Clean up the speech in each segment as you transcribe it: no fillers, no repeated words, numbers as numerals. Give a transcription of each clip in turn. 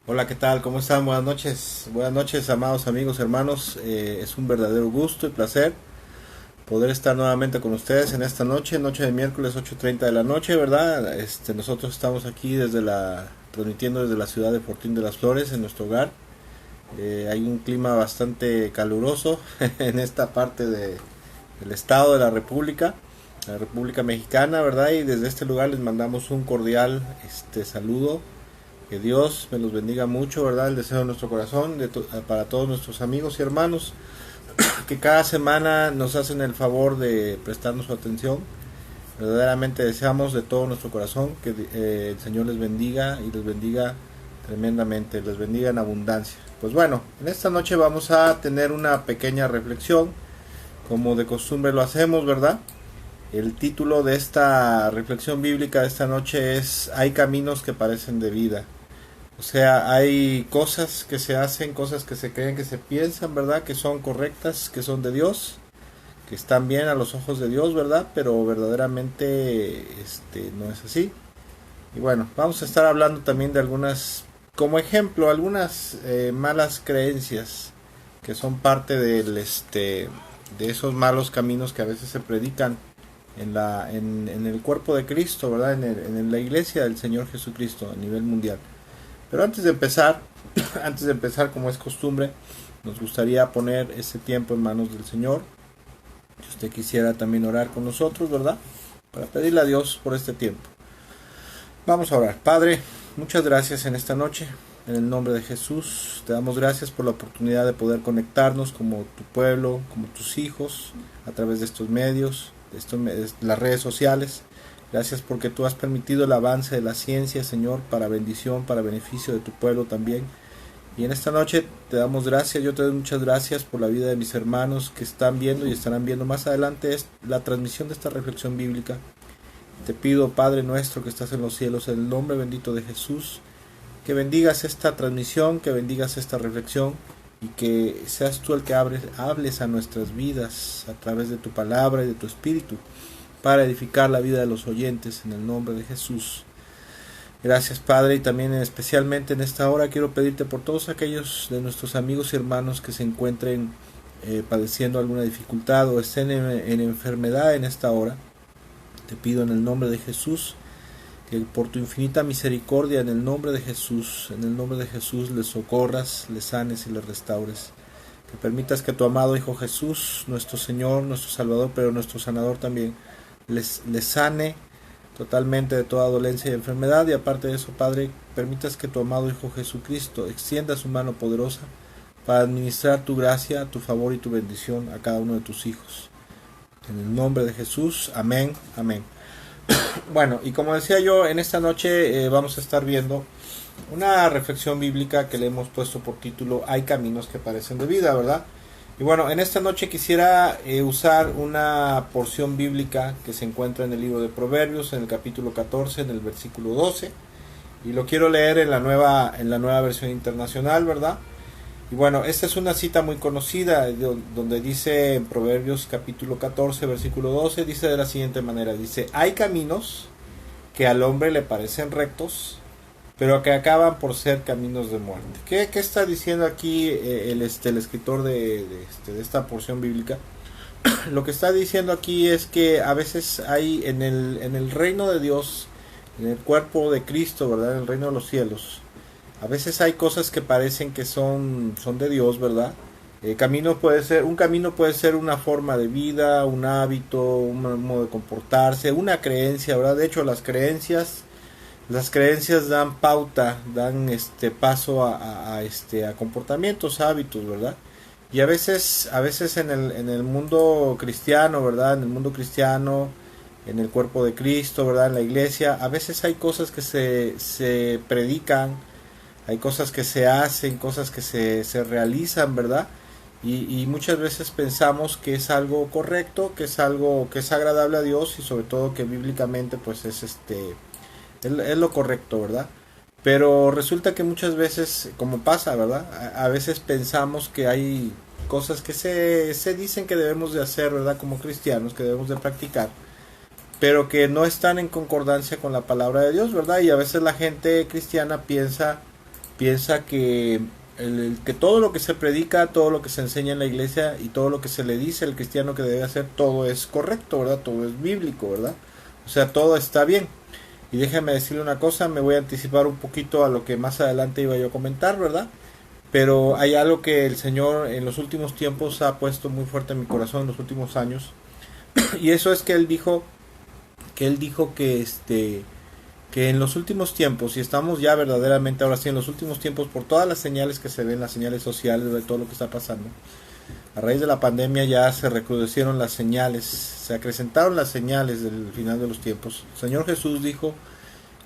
Hola, ¿qué tal? ¿Cómo están? Buenas noches, amados amigos, hermanos. Es un verdadero gusto y placer poder estar nuevamente con ustedes en esta noche, noche de miércoles 8:30 de la noche, ¿verdad? Nosotros estamos aquí transmitiendo desde la ciudad de Fortín de las Flores, en nuestro hogar. Hay un clima bastante caluroso en esta parte del estado de la República Mexicana, ¿verdad? Y desde este lugar les mandamos un cordial saludo. Que Dios me los bendiga mucho, ¿verdad? El deseo de nuestro corazón para todos nuestros amigos y hermanos que cada semana nos hacen el favor de prestarnos su atención. Verdaderamente deseamos de todo nuestro corazón que el Señor les bendiga y les bendiga tremendamente, les bendiga en abundancia. Pues bueno, en esta noche vamos a tener una pequeña reflexión, como de costumbre lo hacemos, ¿verdad? El título de esta reflexión bíblica de esta noche es Hay caminos que parecen de vida. O sea, hay cosas que se hacen, cosas que se creen, que se piensan, ¿verdad? Que son correctas, que son de Dios, que están bien a los ojos de Dios, ¿verdad? Pero verdaderamente no es así. Y bueno, vamos a estar hablando también de algunas, como ejemplo, algunas malas creencias que son parte de esos malos caminos que a veces se predican en el cuerpo de Cristo, ¿verdad? En la iglesia del Señor Jesucristo a nivel mundial. Pero antes de empezar como es costumbre, nos gustaría poner este tiempo en manos del Señor. Si usted quisiera también orar con nosotros, ¿verdad? Para pedirle a Dios por este tiempo. Vamos a orar. Padre, muchas gracias en esta noche. En el nombre de Jesús, te damos gracias por la oportunidad de poder conectarnos como tu pueblo, como tus hijos, a través de estos medios, de las redes sociales. Gracias porque tú has permitido el avance de la ciencia, Señor, para bendición, para beneficio de tu pueblo también. Y en esta noche te damos gracias, yo te doy muchas gracias por la vida de mis hermanos que están viendo y estarán viendo más adelante la transmisión de esta reflexión bíblica. Te pido, Padre nuestro que estás en los cielos, en el nombre bendito de Jesús, que bendigas esta transmisión, que bendigas esta reflexión y que seas tú el que hables a nuestras vidas a través de tu palabra y de tu espíritu para edificar la vida de los oyentes en el nombre de Jesús. Gracias, Padre, y también especialmente en esta hora quiero pedirte por todos aquellos de nuestros amigos y hermanos que se encuentren padeciendo alguna dificultad o estén en enfermedad en esta hora. Te pido en el nombre de Jesús que por tu infinita misericordia, en el nombre de Jesús les socorras, les sanes y les restaures. Que permitas que tu amado Hijo Jesús, nuestro Señor, nuestro Salvador, pero nuestro sanador también, les sane totalmente de toda dolencia y enfermedad. Y aparte de eso, Padre, permitas que tu amado Hijo Jesucristo extienda su mano poderosa para administrar tu gracia, tu favor y tu bendición a cada uno de tus hijos. En el nombre de Jesús, amén, amén. Bueno, y como decía yo, en esta noche vamos a estar viendo una reflexión bíblica que le hemos puesto por título Hay caminos que parecen de vida, ¿verdad? Y bueno, en esta noche quisiera usar una porción bíblica que se encuentra en el libro de Proverbios, en el capítulo 14, en el versículo 12, y lo quiero leer en la nueva versión internacional, ¿verdad? Y bueno, esta es una cita muy conocida donde dice en Proverbios capítulo 14, versículo 12, dice de la siguiente manera, dice, hay caminos que al hombre le parecen rectos, pero que acaban por ser caminos de muerte. ¿Qué está diciendo aquí el escritor de esta porción bíblica? Lo que está diciendo aquí es que a veces hay en el reino de Dios, en el cuerpo de Cristo, ¿verdad? En el reino de los cielos, a veces hay cosas que parecen que son de Dios, ¿verdad? Un camino puede ser una forma de vida, un hábito, un modo de comportarse, una creencia, ¿verdad? De hecho, las creencias dan pauta, dan paso a comportamientos, hábitos, ¿verdad? Y a veces en el mundo cristiano, ¿verdad? En el mundo cristiano, en el cuerpo de Cristo, ¿verdad? En la iglesia, a veces hay cosas que se predican, hay cosas que se hacen, cosas que se realizan, ¿verdad? Y muchas veces pensamos que es algo correcto, que es algo que es agradable a Dios y sobre todo que bíblicamente pues es lo correcto, ¿verdad? Pero resulta que muchas veces, como pasa, ¿verdad? A veces pensamos que hay cosas que se dicen que debemos de hacer, ¿verdad? Como cristianos, que debemos de practicar, pero que no están en concordancia con la palabra de Dios, ¿verdad? Y a veces la gente cristiana piensa piensa que que todo lo que se predica, todo lo que se enseña en la iglesia y todo lo que se le dice al cristiano que debe hacer, todo es correcto, ¿verdad? Todo es bíblico, ¿verdad? O sea, todo está bien. Y déjame decirle una cosa, me voy a anticipar un poquito a lo que más adelante iba yo a comentar, ¿verdad? Pero hay algo que el Señor en los últimos tiempos ha puesto muy fuerte en mi corazón en los últimos años. Y eso es que Él dijo que en los últimos tiempos, y estamos ya verdaderamente ahora sí en los últimos tiempos, por todas las señales que se ven, las señales sociales de todo lo que está pasando, a raíz de la pandemia ya se recrudecieron las señales, se acrecentaron las señales del final de los tiempos. El Señor Jesús dijo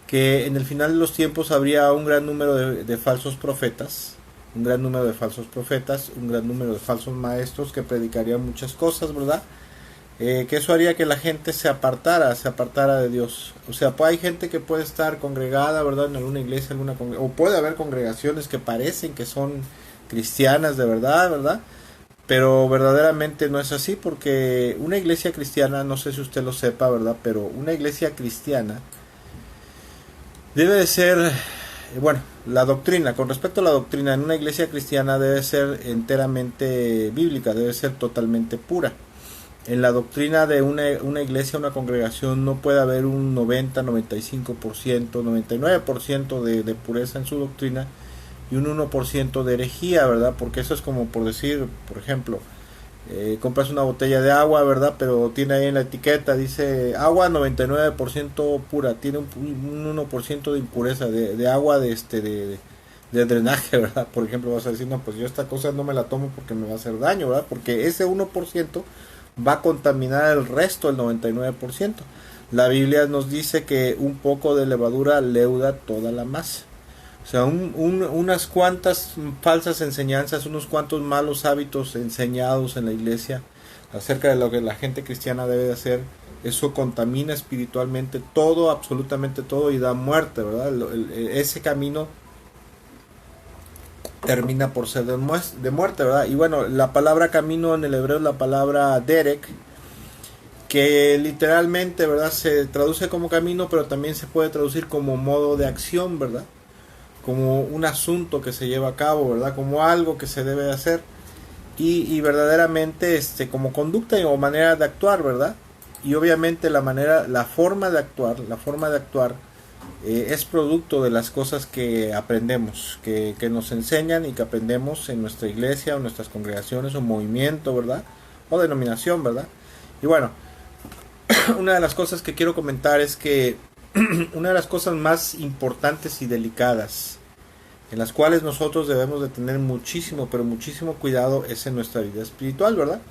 que en el final de los tiempos habría un gran número de falsos profetas, un gran número de falsos profetas, un gran número de falsos maestros que predicarían muchas cosas, ¿verdad? Que eso haría que la gente se apartara de Dios. O sea, pues hay gente que puede estar congregada, ¿verdad? En alguna iglesia, o puede haber congregaciones que parecen que son cristianas de verdad, ¿verdad? Pero verdaderamente no es así, porque una iglesia cristiana, no sé si usted lo sepa, ¿verdad? Pero una iglesia cristiana debe de ser, bueno, la doctrina, con respecto a la doctrina, en una iglesia cristiana debe ser enteramente bíblica, debe ser totalmente pura. En la doctrina de una iglesia, una congregación, no puede haber un 90, 95%, 99% de pureza en su doctrina y un 1% de herejía, ¿verdad? Porque eso es como por decir, por ejemplo, compras una botella de agua, ¿verdad? Pero tiene ahí en la etiqueta, dice agua 99% pura, tiene un 1% de impureza, de agua de drenaje, ¿verdad? Por ejemplo, vas a decir, no, pues yo esta cosa no me la tomo porque me va a hacer daño, ¿verdad? Porque ese 1% va a contaminar el resto, el 99%. La Biblia nos dice que un poco de levadura leuda toda la masa. O sea, unas cuantas falsas enseñanzas, unos cuantos malos hábitos enseñados en la iglesia acerca de lo que la gente cristiana debe de hacer, eso contamina espiritualmente todo, absolutamente todo, y da muerte, ¿verdad? Ese camino termina por ser de muerte, ¿verdad? Y bueno, la palabra camino en el hebreo es la palabra derek, que literalmente, ¿verdad?, se traduce como camino, pero también se puede traducir como modo de acción, ¿verdad? Como un asunto que se lleva a cabo, ¿verdad? Como algo que se debe hacer. Y verdaderamente como conducta o manera de actuar, ¿verdad? Y obviamente la forma de actuar es producto de las cosas que aprendemos, que nos enseñan y que aprendemos en nuestra iglesia o nuestras congregaciones o movimiento, ¿verdad? O denominación, ¿verdad? Y bueno, una de las cosas que quiero comentar es que una de las cosas más importantes y delicadas en las cuales nosotros debemos de tener muchísimo, pero muchísimo cuidado es en nuestra vida espiritual, ¿verdad?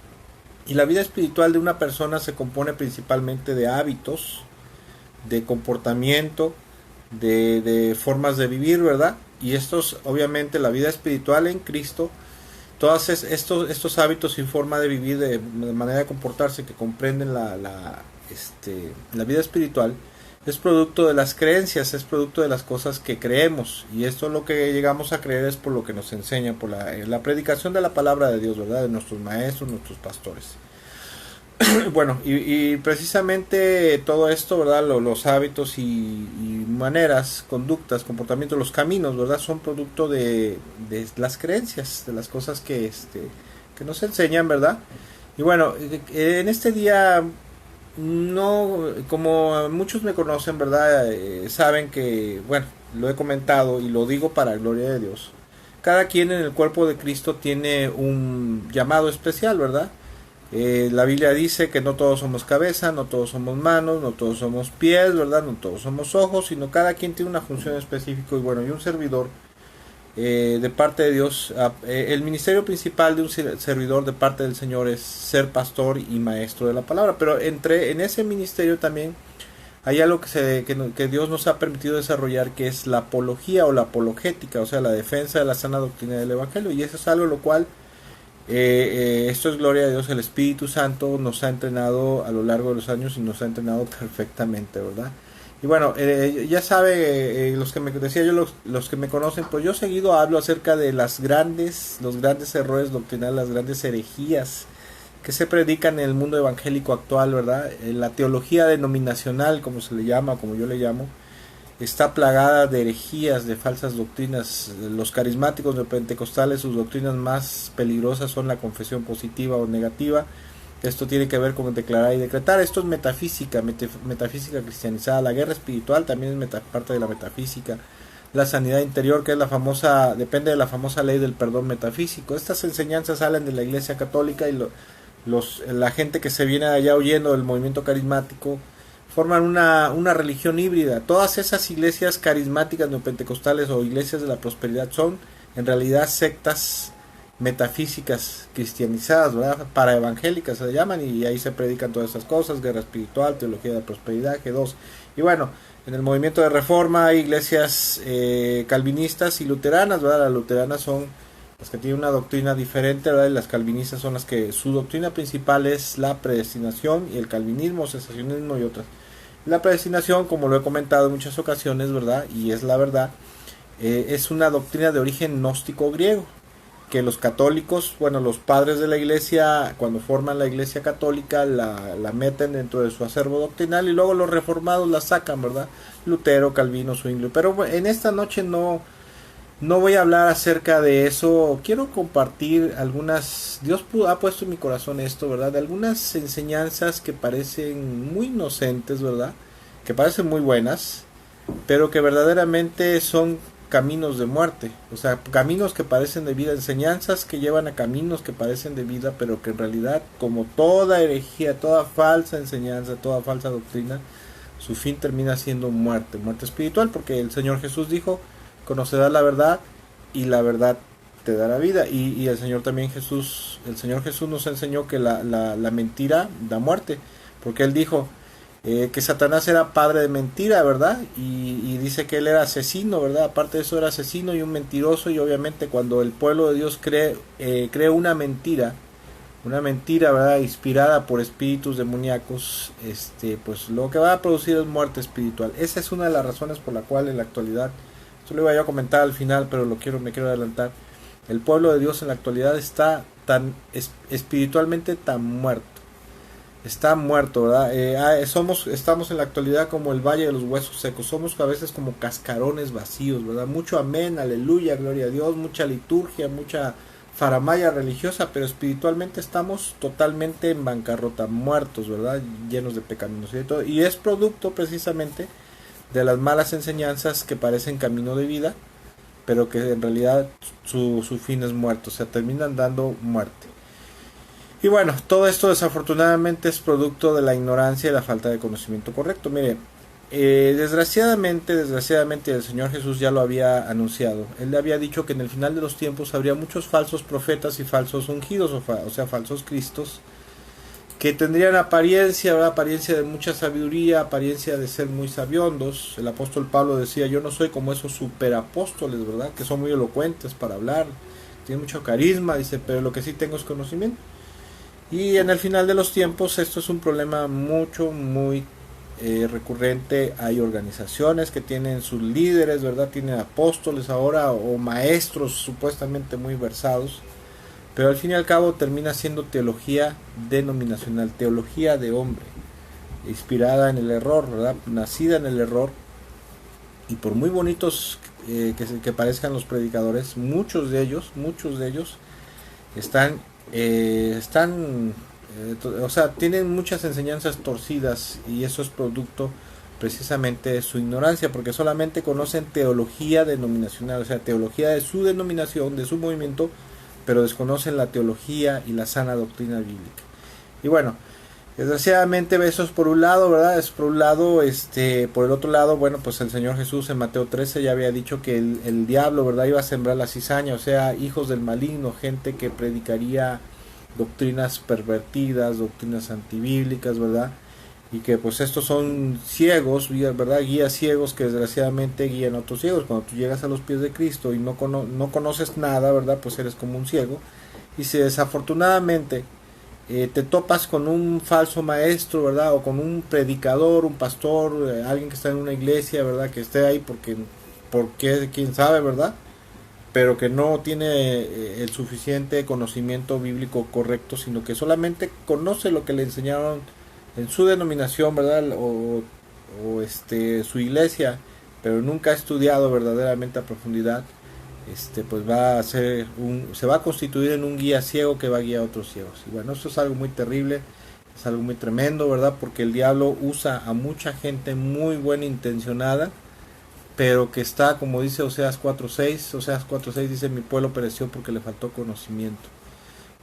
Y la vida espiritual de una persona se compone principalmente de hábitos, de comportamiento, de formas de vivir, ¿verdad? Y estos, obviamente, la vida espiritual en Cristo, todos estos hábitos y forma de vivir, de manera de comportarse que comprenden la vida espiritual, es producto de las creencias, es producto de las cosas que creemos, y esto lo que llegamos a creer es por lo que nos enseñan, por la predicación de la palabra de Dios, ¿verdad? De nuestros maestros, nuestros pastores. Bueno, y precisamente todo esto, ¿verdad? Los hábitos y maneras, conductas, comportamientos, los caminos, ¿verdad? Son producto de las creencias, de las cosas que nos enseñan, ¿verdad? Y bueno, en este día, no, como muchos me conocen, ¿verdad? Saben que, bueno, lo he comentado y lo digo para la gloria de Dios. Cada quien en el cuerpo de Cristo tiene un llamado especial, ¿verdad? La Biblia dice que no todos somos cabeza, no todos somos manos, no todos somos pies, ¿verdad? No todos somos ojos, sino cada quien tiene una función específica. Y bueno, y un servidor de parte de Dios, el ministerio principal de un servidor de parte del Señor es ser pastor y maestro de la palabra. Pero en ese ministerio también hay algo que Dios nos ha permitido desarrollar, que es la apología o la apologética, o sea, la defensa de la sana doctrina del Evangelio. Y eso es algo lo cual esto es gloria de Dios. El Espíritu Santo nos ha entrenado a lo largo de los años y nos ha entrenado perfectamente, ¿verdad? Y bueno, ya sabe, los que me decía yo, los que me conocen, pues yo seguido hablo acerca de los grandes errores doctrinales, las grandes herejías que se predican en el mundo evangélico actual, ¿verdad? La teología denominacional, como se le llama, como yo le llamo, está plagada de herejías, de falsas doctrinas. Los carismáticos de pentecostales, sus doctrinas más peligrosas son la confesión positiva o negativa. Esto tiene que ver con declarar y decretar. Esto es metafísica, metafísica cristianizada. La guerra espiritual también es parte de la metafísica. La sanidad interior, que es la famosa, depende de la famosa ley del perdón metafísico. Estas enseñanzas salen de la Iglesia Católica y la gente que se viene allá huyendo del movimiento carismático forman una religión híbrida. Todas esas iglesias carismáticas neopentecostales o iglesias de la prosperidad son en realidad sectas metafísicas cristianizadas, ¿verdad? Para evangélicas se llaman, y ahí se predican todas esas cosas: guerra espiritual, teología de la prosperidad, G2. Y bueno, en el movimiento de reforma hay iglesias calvinistas y luteranas, ¿verdad? Las luteranas son las que tienen una doctrina diferente, ¿verdad? Y las calvinistas son las que su doctrina principal es la predestinación, y el calvinismo, cesacionismo y otras. La predestinación, como lo he comentado en muchas ocasiones, ¿verdad? Y es la verdad, es una doctrina de origen gnóstico griego, que los católicos, bueno, los padres de la iglesia, cuando forman la iglesia católica, la meten dentro de su acervo doctrinal, y luego los reformados la sacan, ¿verdad? Lutero, Calvino, Zwingli. Pero en esta noche no voy a hablar acerca de eso. Quiero compartir algunas, Dios ha puesto en mi corazón esto, ¿verdad? De algunas enseñanzas que parecen muy inocentes, ¿verdad? Que parecen muy buenas, pero que verdaderamente son caminos de muerte, o sea, caminos que parecen de vida, enseñanzas que llevan a caminos que parecen de vida, pero que en realidad, como toda herejía, toda falsa enseñanza, toda falsa doctrina, su fin termina siendo muerte, muerte espiritual, porque el Señor Jesús dijo: conocerás la verdad y la verdad te dará vida. Y el Señor Jesús nos enseñó que la mentira da muerte, porque Él dijo que Satanás era padre de mentira, ¿verdad? Y dice que él era asesino, ¿verdad? Aparte de eso, era asesino y un mentiroso. Y obviamente cuando el pueblo de Dios cree una mentira, ¿verdad? Inspirada por espíritus demoníacos, pues lo que va a producir es muerte espiritual. Esa es una de las razones por la cual en la actualidad, esto lo iba yo a comentar al final, pero me quiero adelantar, el pueblo de Dios en la actualidad está espiritualmente tan muerto. Está muerto, ¿verdad? Estamos en la actualidad como el valle de los huesos secos. Somos a veces como cascarones vacíos, ¿verdad? Mucho amén, aleluya, gloria a Dios, mucha liturgia, mucha faramaya religiosa, pero espiritualmente estamos totalmente en bancarrota, muertos, ¿verdad? Llenos de pecaminosidad y todo. Y es producto precisamente de las malas enseñanzas que parecen camino de vida, pero que en realidad su fin es muerto, o sea, terminan dando muerte. Y bueno, todo esto desafortunadamente es producto de la ignorancia y la falta de conocimiento correcto. Mire, desgraciadamente el Señor Jesús ya lo había anunciado. Él le había dicho que en el final de los tiempos habría muchos falsos profetas y falsos ungidos, o sea, falsos cristos, que tendrían apariencia, ¿verdad? Apariencia de mucha sabiduría, apariencia de ser muy sabiondos. El apóstol Pablo decía: yo no soy como esos superapóstoles, ¿verdad? Que son muy elocuentes para hablar, tienen mucho carisma, dice, pero lo que sí tengo es conocimiento. Y en el final de los tiempos esto es un problema muy recurrente. Hay organizaciones que tienen sus líderes, ¿verdad? Tienen apóstoles ahora o maestros supuestamente muy versados, pero al fin y al cabo termina siendo teología denominacional, teología de hombre, inspirada en el error, ¿verdad? Nacida en el error. Y por muy bonitos que parezcan los predicadores, muchos de ellos o sea, tienen muchas enseñanzas torcidas, y eso es producto precisamente de su ignorancia, porque solamente conocen teología denominacional, o sea, teología de su denominación, de su movimiento, pero desconocen la teología y la sana doctrina bíblica. Y bueno, desgraciadamente eso es por un lado, ¿verdad? Es por un lado. Por el otro lado, bueno, pues el Señor Jesús en Mateo 13 ya había dicho que el diablo, ¿verdad?, iba a sembrar la cizaña, o sea, hijos del maligno, gente que predicaría doctrinas pervertidas, doctrinas antibíblicas, ¿verdad? Y que pues estos son ciegos, ¿verdad? Guías ciegos que desgraciadamente guían a otros ciegos. Cuando tú llegas a los pies de Cristo y no conoces nada, ¿verdad? Pues eres como un ciego. Y si desafortunadamente te topas con un falso maestro, ¿verdad? O con un predicador, un pastor, alguien que está en una iglesia, ¿verdad? Que esté ahí porque quién sabe, ¿verdad? Pero que no tiene el suficiente conocimiento bíblico correcto, sino que solamente conoce lo que le enseñaron en su denominación, ¿verdad? O su iglesia, pero nunca ha estudiado verdaderamente a profundidad, pues se va a constituir en un guía ciego que va a guiar a otros ciegos. Y bueno, esto es algo muy terrible, es algo muy tremendo, ¿verdad? Porque el diablo usa a mucha gente muy buena intencionada, pero que está, como dice Oseas 4:6, Oseas 4:6 dice: mi pueblo pereció porque le faltó conocimiento.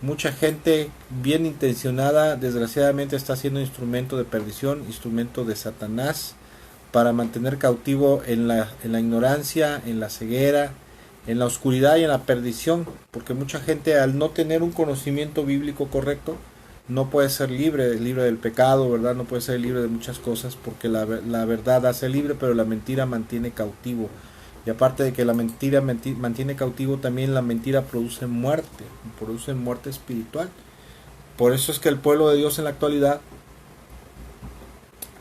Mucha gente bien intencionada, desgraciadamente, está siendo instrumento de perdición, instrumento de Satanás, para mantener cautivo en la ignorancia, en la ceguera, en la oscuridad y en la perdición, porque mucha gente, al no tener un conocimiento bíblico correcto, no puede ser libre del pecado, ¿verdad? No puede ser libre de muchas cosas, porque la verdad hace libre, pero la mentira mantiene cautivo. Y aparte de que la mentira mantiene cautivo, también la mentira produce muerte espiritual. Por eso es que el pueblo de Dios en la actualidad,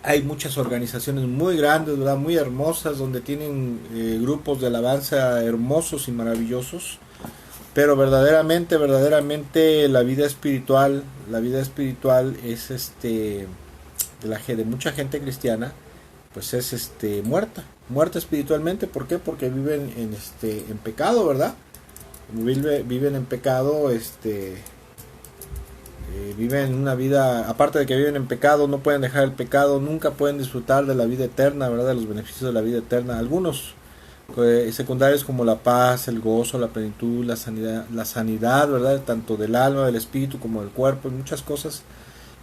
hay muchas organizaciones muy grandes, ¿verdad? Muy hermosas, donde tienen grupos de alabanza hermosos y maravillosos, pero verdaderamente la vida espiritual es de mucha gente cristiana, pues es muerta espiritualmente. ¿Por qué? Porque viven en pecado, ¿verdad? Viven en pecado, viven una vida, aparte de que viven en pecado, no pueden dejar el pecado, nunca pueden disfrutar de la vida eterna, ¿verdad? De los beneficios de la vida eterna. Algunos secundarios, como la paz, el gozo, la plenitud, la sanidad, ¿verdad? Tanto del alma, del espíritu como del cuerpo, y muchas cosas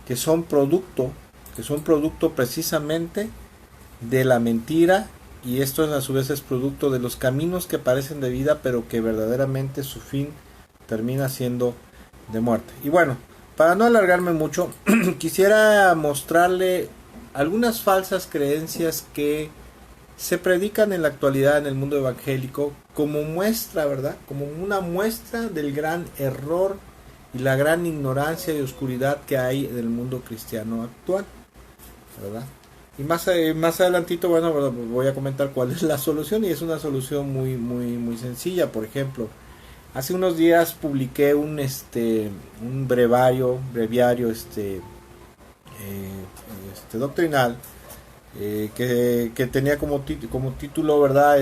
que son producto precisamente de la mentira, y esto a su vez es producto de los caminos que parecen de vida, pero que verdaderamente su fin termina siendo de muerte. Y bueno, para no alargarme mucho, quisiera mostrarle algunas falsas creencias que se predican en la actualidad en el mundo evangélico, como muestra, ¿verdad? Como una muestra del gran error y la gran ignorancia y oscuridad que hay en el mundo cristiano actual, ¿verdad? Y más adelantito, bueno, voy a comentar cuál es la solución, y es una solución muy sencilla. Por ejemplo, hace unos días publiqué un breviario doctrinal, que tenía como título, ¿verdad?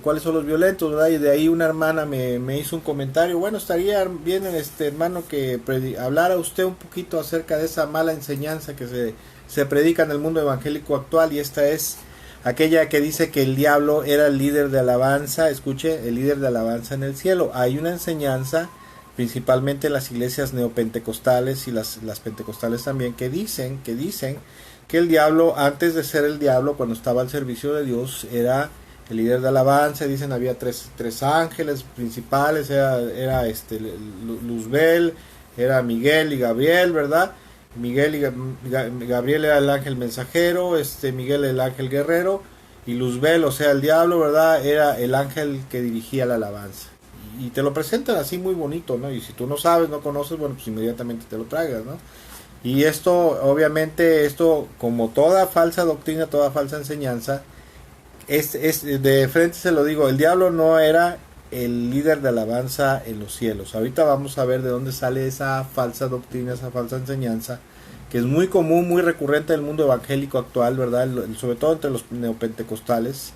¿Cuáles son los violentos, ¿verdad? Y de ahí una hermana me hizo un comentario: bueno, estaría bien, hermano, que hablara usted un poquito acerca de esa mala enseñanza que se predica en el mundo evangélico actual, y esta es aquella que dice que el diablo era el líder de alabanza. Escuche, el líder de alabanza en el cielo. Hay una enseñanza, principalmente en las iglesias neopentecostales y las pentecostales también, que dicen que el diablo, antes de ser el diablo, cuando estaba al servicio de Dios, era el líder de alabanza. Dicen había tres ángeles principales, era Luzbel, era Miguel y Gabriel, ¿verdad? Miguel y Gabriel era el ángel mensajero, Miguel el ángel guerrero, y Luzbel, o sea el diablo, ¿verdad? Era el ángel que dirigía la alabanza. Y te lo presentan así muy bonito, ¿no? Y si tú no sabes, no conoces, bueno, pues inmediatamente te lo tragas, ¿no? Y obviamente, como toda falsa doctrina, toda falsa enseñanza, es de frente se lo digo: el diablo no era el líder de alabanza en los cielos. Ahorita vamos a ver de dónde sale esa falsa doctrina, esa falsa enseñanza, que es muy común, muy recurrente en el mundo evangélico actual, ¿verdad? Sobre todo entre los neopentecostales,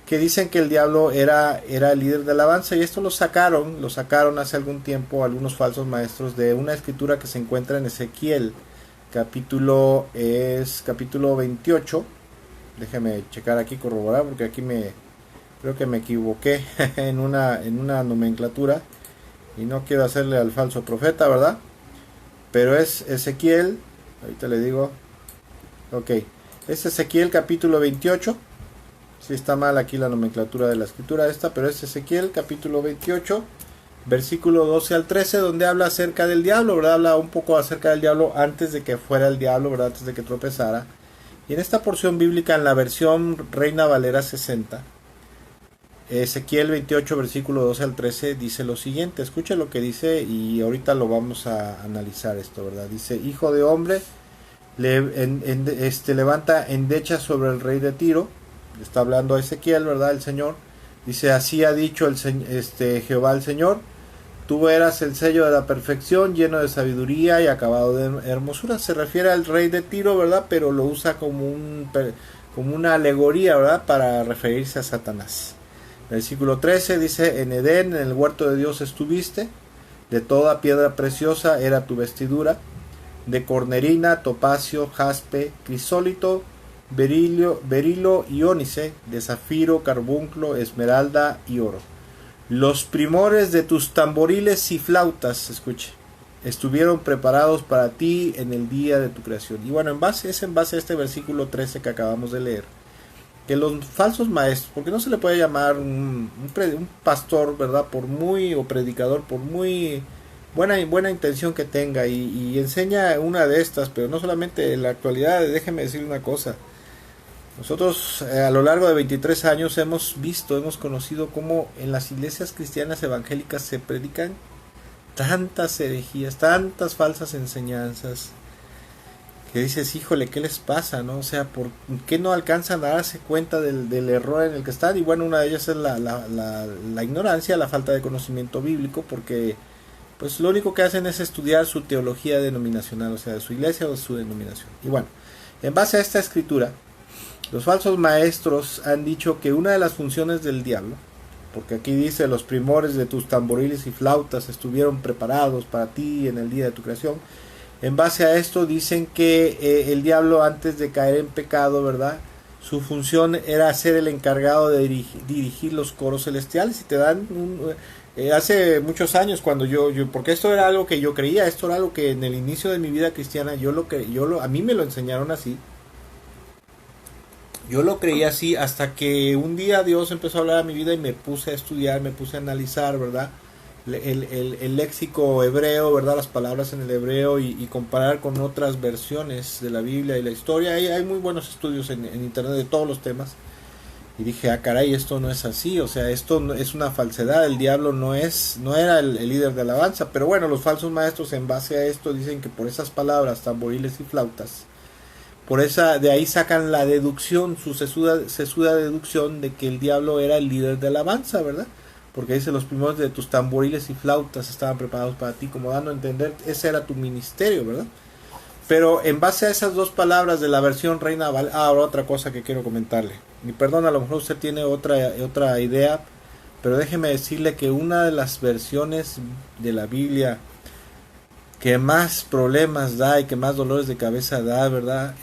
que dicen que el diablo era el líder de alabanza. Y esto lo sacaron hace algún tiempo algunos falsos maestros de una escritura que se encuentra en Ezequiel, capítulo 28. Déjeme checar aquí, corroborar, porque aquí creo que me equivoqué en una nomenclatura, y no quiero hacerle al falso profeta, ¿verdad? Pero es Ezequiel, ahorita le digo, ok, es Ezequiel capítulo 28. Si está mal aquí la nomenclatura de la escritura esta, pero es Ezequiel capítulo 28, versículo 12 al 13, donde habla acerca del diablo, ¿verdad? Habla un poco acerca del diablo antes de que fuera el diablo, ¿verdad? Antes de que tropezara. Y en esta porción bíblica, en la versión Reina Valera 60, Ezequiel 28, versículo 12 al 13, dice lo siguiente. Escuche lo que dice, y ahorita lo vamos a analizar esto, ¿verdad? Dice: hijo de hombre, levanta endecha sobre el rey de Tiro. Está hablando a Ezequiel, ¿verdad? El Señor dice: así ha dicho Jehová el Señor: tú eras el sello de la perfección, lleno de sabiduría y acabado de hermosura. Se refiere al rey de Tiro, ¿verdad? Pero lo usa como como una alegoría, ¿verdad?, para referirse a Satanás. Versículo 13 dice: en Edén, en el huerto de Dios estuviste, de toda piedra preciosa era tu vestidura, de cornerina, topacio, jaspe, crisólito, berilo y ónice, de zafiro, carbunclo, esmeralda y oro. Los primores de tus tamboriles y flautas, escuche, estuvieron preparados para ti en el día de tu creación. Y bueno, es en base a este versículo 13 que acabamos de leer, que los falsos maestros, porque no se le puede llamar un pastor, ¿verdad?, por muy, o predicador, por muy buena intención que tenga, y enseña una de estas, pero no solamente en la actualidad. Déjeme decir una cosa. Nosotros a lo largo de 23 años hemos conocido cómo en las iglesias cristianas evangélicas se predican tantas herejías, tantas falsas enseñanzas, que dices, híjole, ¿qué les pasa, no? O sea, ¿por qué no alcanzan a darse cuenta del error en el que están? Y bueno, una de ellas es la ignorancia, la falta de conocimiento bíblico, porque pues lo único que hacen es estudiar su teología denominacional, o sea, de su iglesia o de su denominación. Y bueno, en base a esta escritura, los falsos maestros han dicho que una de las funciones del diablo, porque aquí dice: los primores de tus tamboriles y flautas estuvieron preparados para ti en el día de tu creación. En base a esto dicen que el diablo, antes de caer en pecado, ¿verdad?, su función era ser el encargado de dirigir los coros celestiales. Y te dan hace muchos años, cuando yo porque esto era algo que yo creía, esto era algo que en el inicio de mi vida cristiana a mí me lo enseñaron así. Yo lo creía así, hasta que un día Dios empezó a hablar a mi vida y me puse a estudiar, me puse a analizar, ¿verdad?, el léxico hebreo, ¿verdad?, las palabras en el hebreo, y comparar con otras versiones de la Biblia y la historia. Hay muy buenos estudios en internet de todos los temas. Y dije, caray, esto no es así, o sea, esto es una falsedad. El diablo no era el líder de alabanza. Pero bueno, los falsos maestros, en base a esto, dicen que por esas palabras, tamboriles y flautas, de ahí sacan la deducción, su sesuda deducción de que el diablo era el líder de alabanza, ¿verdad? Porque dice: los primeros de tus tamboriles y flautas estaban preparados para ti, como dando a entender, ese era tu ministerio, ¿verdad? Pero en base a esas dos palabras de la versión Reina Valera, ahora otra cosa que quiero comentarle. Y perdón, a lo mejor usted tiene otra idea, pero déjeme decirle que una de las versiones de la Biblia que más problemas da y que más dolores de cabeza da, ¿verdad?,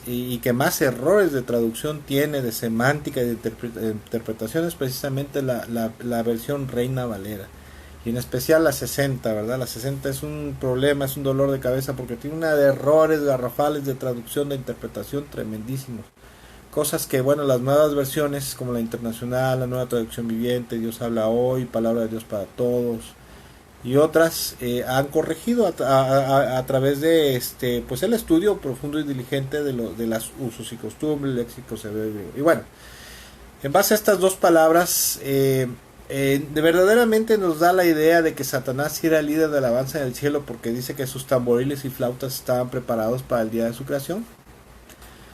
y que más errores de traducción tiene, de semántica y de interpretación, es precisamente la versión Reina Valera, y en especial la 60, ¿verdad? La 60 es un problema, es un dolor de cabeza, porque tiene una de errores garrafales de traducción, de interpretación tremendísimos. Cosas que, bueno, las nuevas versiones, como la internacional, la nueva traducción viviente, Dios habla hoy, palabra de Dios para todos, y otras, han corregido a través de pues el estudio profundo y diligente de las usos y costumbres, léxicos hebreo. Y bueno, en base a estas dos palabras, de verdaderamente nos da la idea de que Satanás sí era el líder de alabanza en el cielo, porque dice que sus tamboriles y flautas estaban preparados para el día de su creación.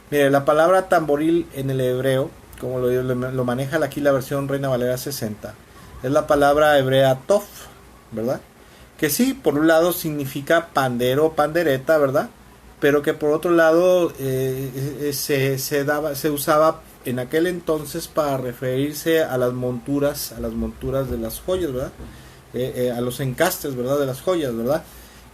Mire, la palabra tamboril en el hebreo, como lo maneja aquí la versión Reina Valera 60, es la palabra hebrea tof, ¿verdad? Que sí, por un lado significa pandero o pandereta, ¿verdad? Pero que por otro lado se usaba en aquel entonces para referirse a las monturas de las joyas, ¿verdad? A los encastes, ¿verdad?, de las joyas, ¿verdad?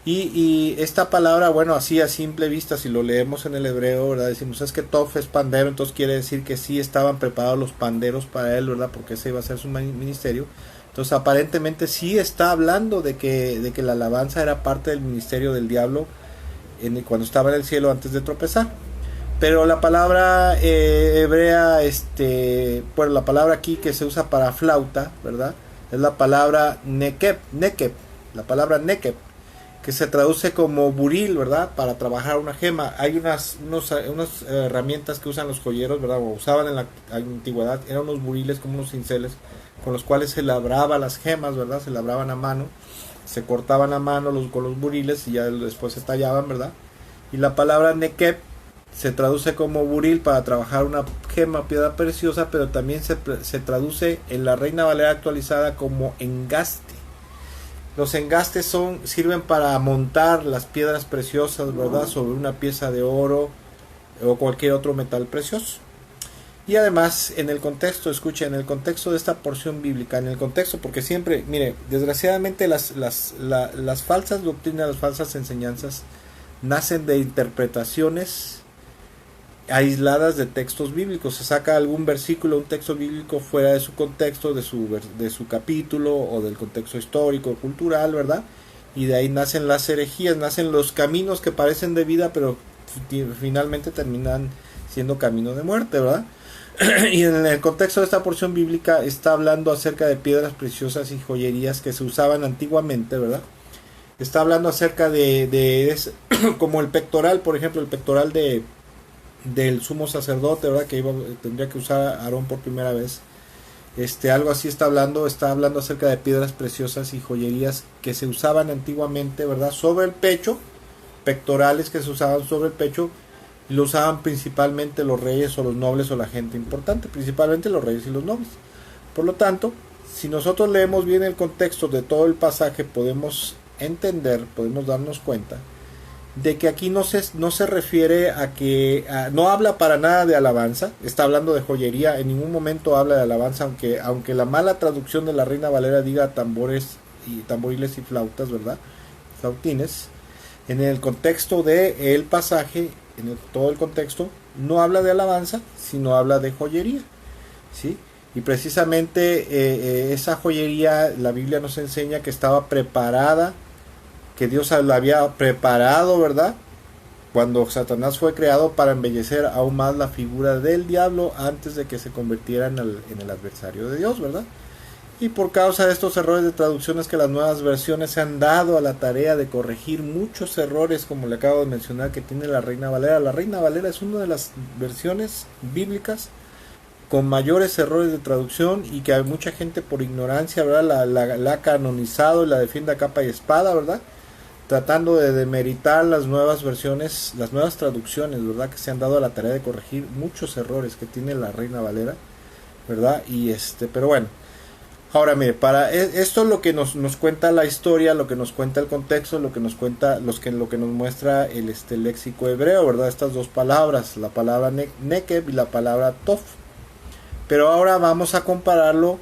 Y esta palabra, bueno, así a simple vista, si lo leemos en el hebreo, ¿verdad?, decimos, es que Tof es pandero, entonces quiere decir que sí estaban preparados los panderos para él, ¿verdad?, porque ese iba a ser su ministerio. Entonces aparentemente sí está hablando de que la alabanza era parte del ministerio del diablo cuando estaba en el cielo antes de tropezar. Pero la palabra hebrea, bueno, la palabra aquí que se usa para flauta, ¿verdad?, es la palabra nekeb, la palabra nekeb, que se traduce como buril, ¿verdad?, para trabajar una gema. Hay unas herramientas que usan los joyeros, ¿verdad?, o usaban en la antigüedad, eran unos buriles como unos cinceles, con los cuales se labraba las gemas, ¿verdad?, se labraban a mano, se cortaban a mano con los buriles y ya después se tallaban, ¿verdad? Y la palabra nekeb se traduce como buril para trabajar una gema, piedra preciosa, pero también se traduce en la Reina Valera actualizada como engaste. Los engastes sirven para montar las piedras preciosas, ¿verdad?, sobre una pieza de oro o cualquier otro metal precioso. Y además, en el contexto, escucha, en el contexto de esta porción bíblica, en el contexto, porque siempre, mire, desgraciadamente las falsas doctrinas, las falsas enseñanzas, nacen de interpretaciones aisladas de textos bíblicos. Se saca algún versículo, un texto bíblico fuera de su contexto, de su capítulo, o del contexto histórico, cultural, ¿verdad? Y de ahí nacen las herejías, nacen los caminos que parecen de vida, pero finalmente terminan siendo camino de muerte, ¿verdad? Y en el contexto de esta porción bíblica está hablando acerca de piedras preciosas y joyerías que se usaban antiguamente, ¿verdad? Está hablando acerca como el pectoral, por ejemplo, el pectoral del sumo sacerdote, ¿verdad? Que tendría que usar Aarón por primera vez. Algo así está hablando acerca de piedras preciosas y joyerías que se usaban antiguamente, ¿verdad? Sobre el pecho, pectorales que se usaban sobre el pecho, y lo usaban principalmente los reyes o los nobles o la gente importante, principalmente los reyes y los nobles. Por lo tanto, si nosotros leemos bien el contexto de todo el pasaje, podemos entender, podemos darnos cuenta de que aquí no se refiere no habla para nada de alabanza, está hablando de joyería, en ningún momento habla de alabanza, aunque la mala traducción de la Reina Valera diga tamboriles y flautas, ¿verdad? Flautines. En el contexto del pasaje, todo el contexto, no habla de alabanza, sino habla de joyería, ¿sí? Y precisamente esa joyería, la Biblia nos enseña que estaba preparada, que Dios la había preparado, ¿verdad? Cuando Satanás fue creado, para embellecer aún más la figura del diablo antes de que se convirtiera en el adversario de Dios, ¿verdad? Y por causa de estos errores de traducción es que las nuevas versiones se han dado a la tarea de corregir muchos errores, como le acabo de mencionar, que tiene la Reina Valera. La Reina Valera es una de las versiones bíblicas con mayores errores de traducción, y que mucha gente por ignorancia, ¿verdad?, la ha canonizado y la defiende a capa y espada, ¿verdad?, tratando de demeritar las nuevas versiones, las nuevas traducciones, ¿verdad?, que se han dado a la tarea de corregir muchos errores que tiene la Reina Valera, ¿verdad? Y pero bueno, ahora mire, esto es lo que nos cuenta la historia, lo que nos cuenta el contexto, lo que nos cuenta, lo que nos muestra el léxico hebreo, ¿verdad? Estas dos palabras, la palabra nekeb y la palabra tof. Pero ahora vamos a compararlo,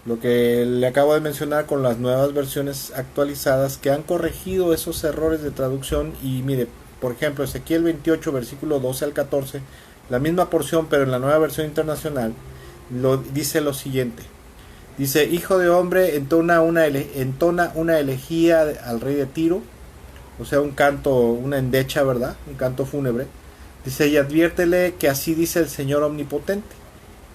lo que le acabo de mencionar, con las nuevas versiones actualizadas que han corregido esos errores de traducción. Y mire, por ejemplo, Ezequiel 28, versículo 12 al 14, la misma porción, pero en la nueva versión internacional, dice lo siguiente. Dice: hijo de hombre, entona una elegía al rey de Tiro, o sea, un canto, una endecha, ¿verdad? Un canto fúnebre. Dice: y adviértele que así dice el Señor omnipotente.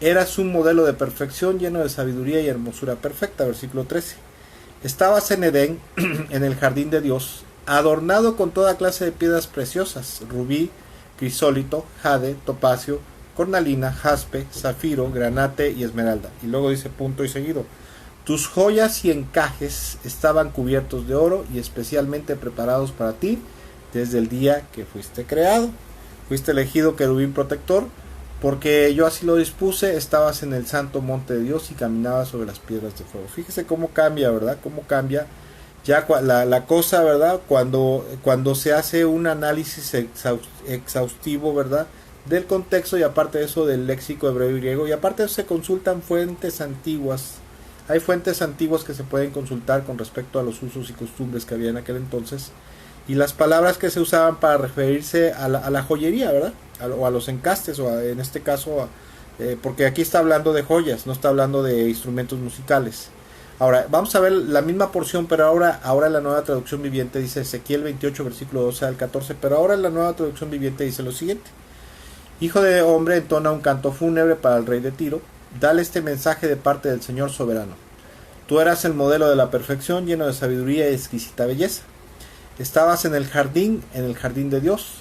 Eras un modelo de perfección, lleno de sabiduría y hermosura perfecta. Versículo 13. Estabas en Edén, en el jardín de Dios, adornado con toda clase de piedras preciosas: rubí, crisólito, jade, topacio, cornalina, jaspe, zafiro, granate y esmeralda. Y luego dice punto y seguido: tus joyas y encajes estaban cubiertos de oro y especialmente preparados para ti desde el día que fuiste creado. Fuiste elegido querubín protector, porque yo así lo dispuse. Estabas en el santo monte de Dios y caminabas sobre las piedras de fuego. Fíjese cómo cambia, ¿verdad? Cómo cambia ya la cosa, ¿verdad? Cuando se hace un análisis exhaustivo, ¿verdad?, del contexto, y aparte de eso del léxico hebreo y griego, y aparte de eso se consultan fuentes antiguas. Hay fuentes antiguas que se pueden consultar con respecto a los usos y costumbres que había en aquel entonces, y las palabras que se usaban para referirse a la joyería, ¿verdad?, o a los encastes, o en este caso, porque aquí está hablando de joyas, no está hablando de instrumentos musicales. Ahora, vamos a ver la misma porción, pero ahora la nueva traducción viviente dice, Ezequiel 28, versículo 12 al 14, pero ahora la nueva traducción viviente dice lo siguiente: hijo de hombre, entona un canto fúnebre para el rey de Tiro, dale este mensaje de parte del Señor soberano. Tú eras el modelo de la perfección, lleno de sabiduría y exquisita belleza. Estabas en el jardín de Dios.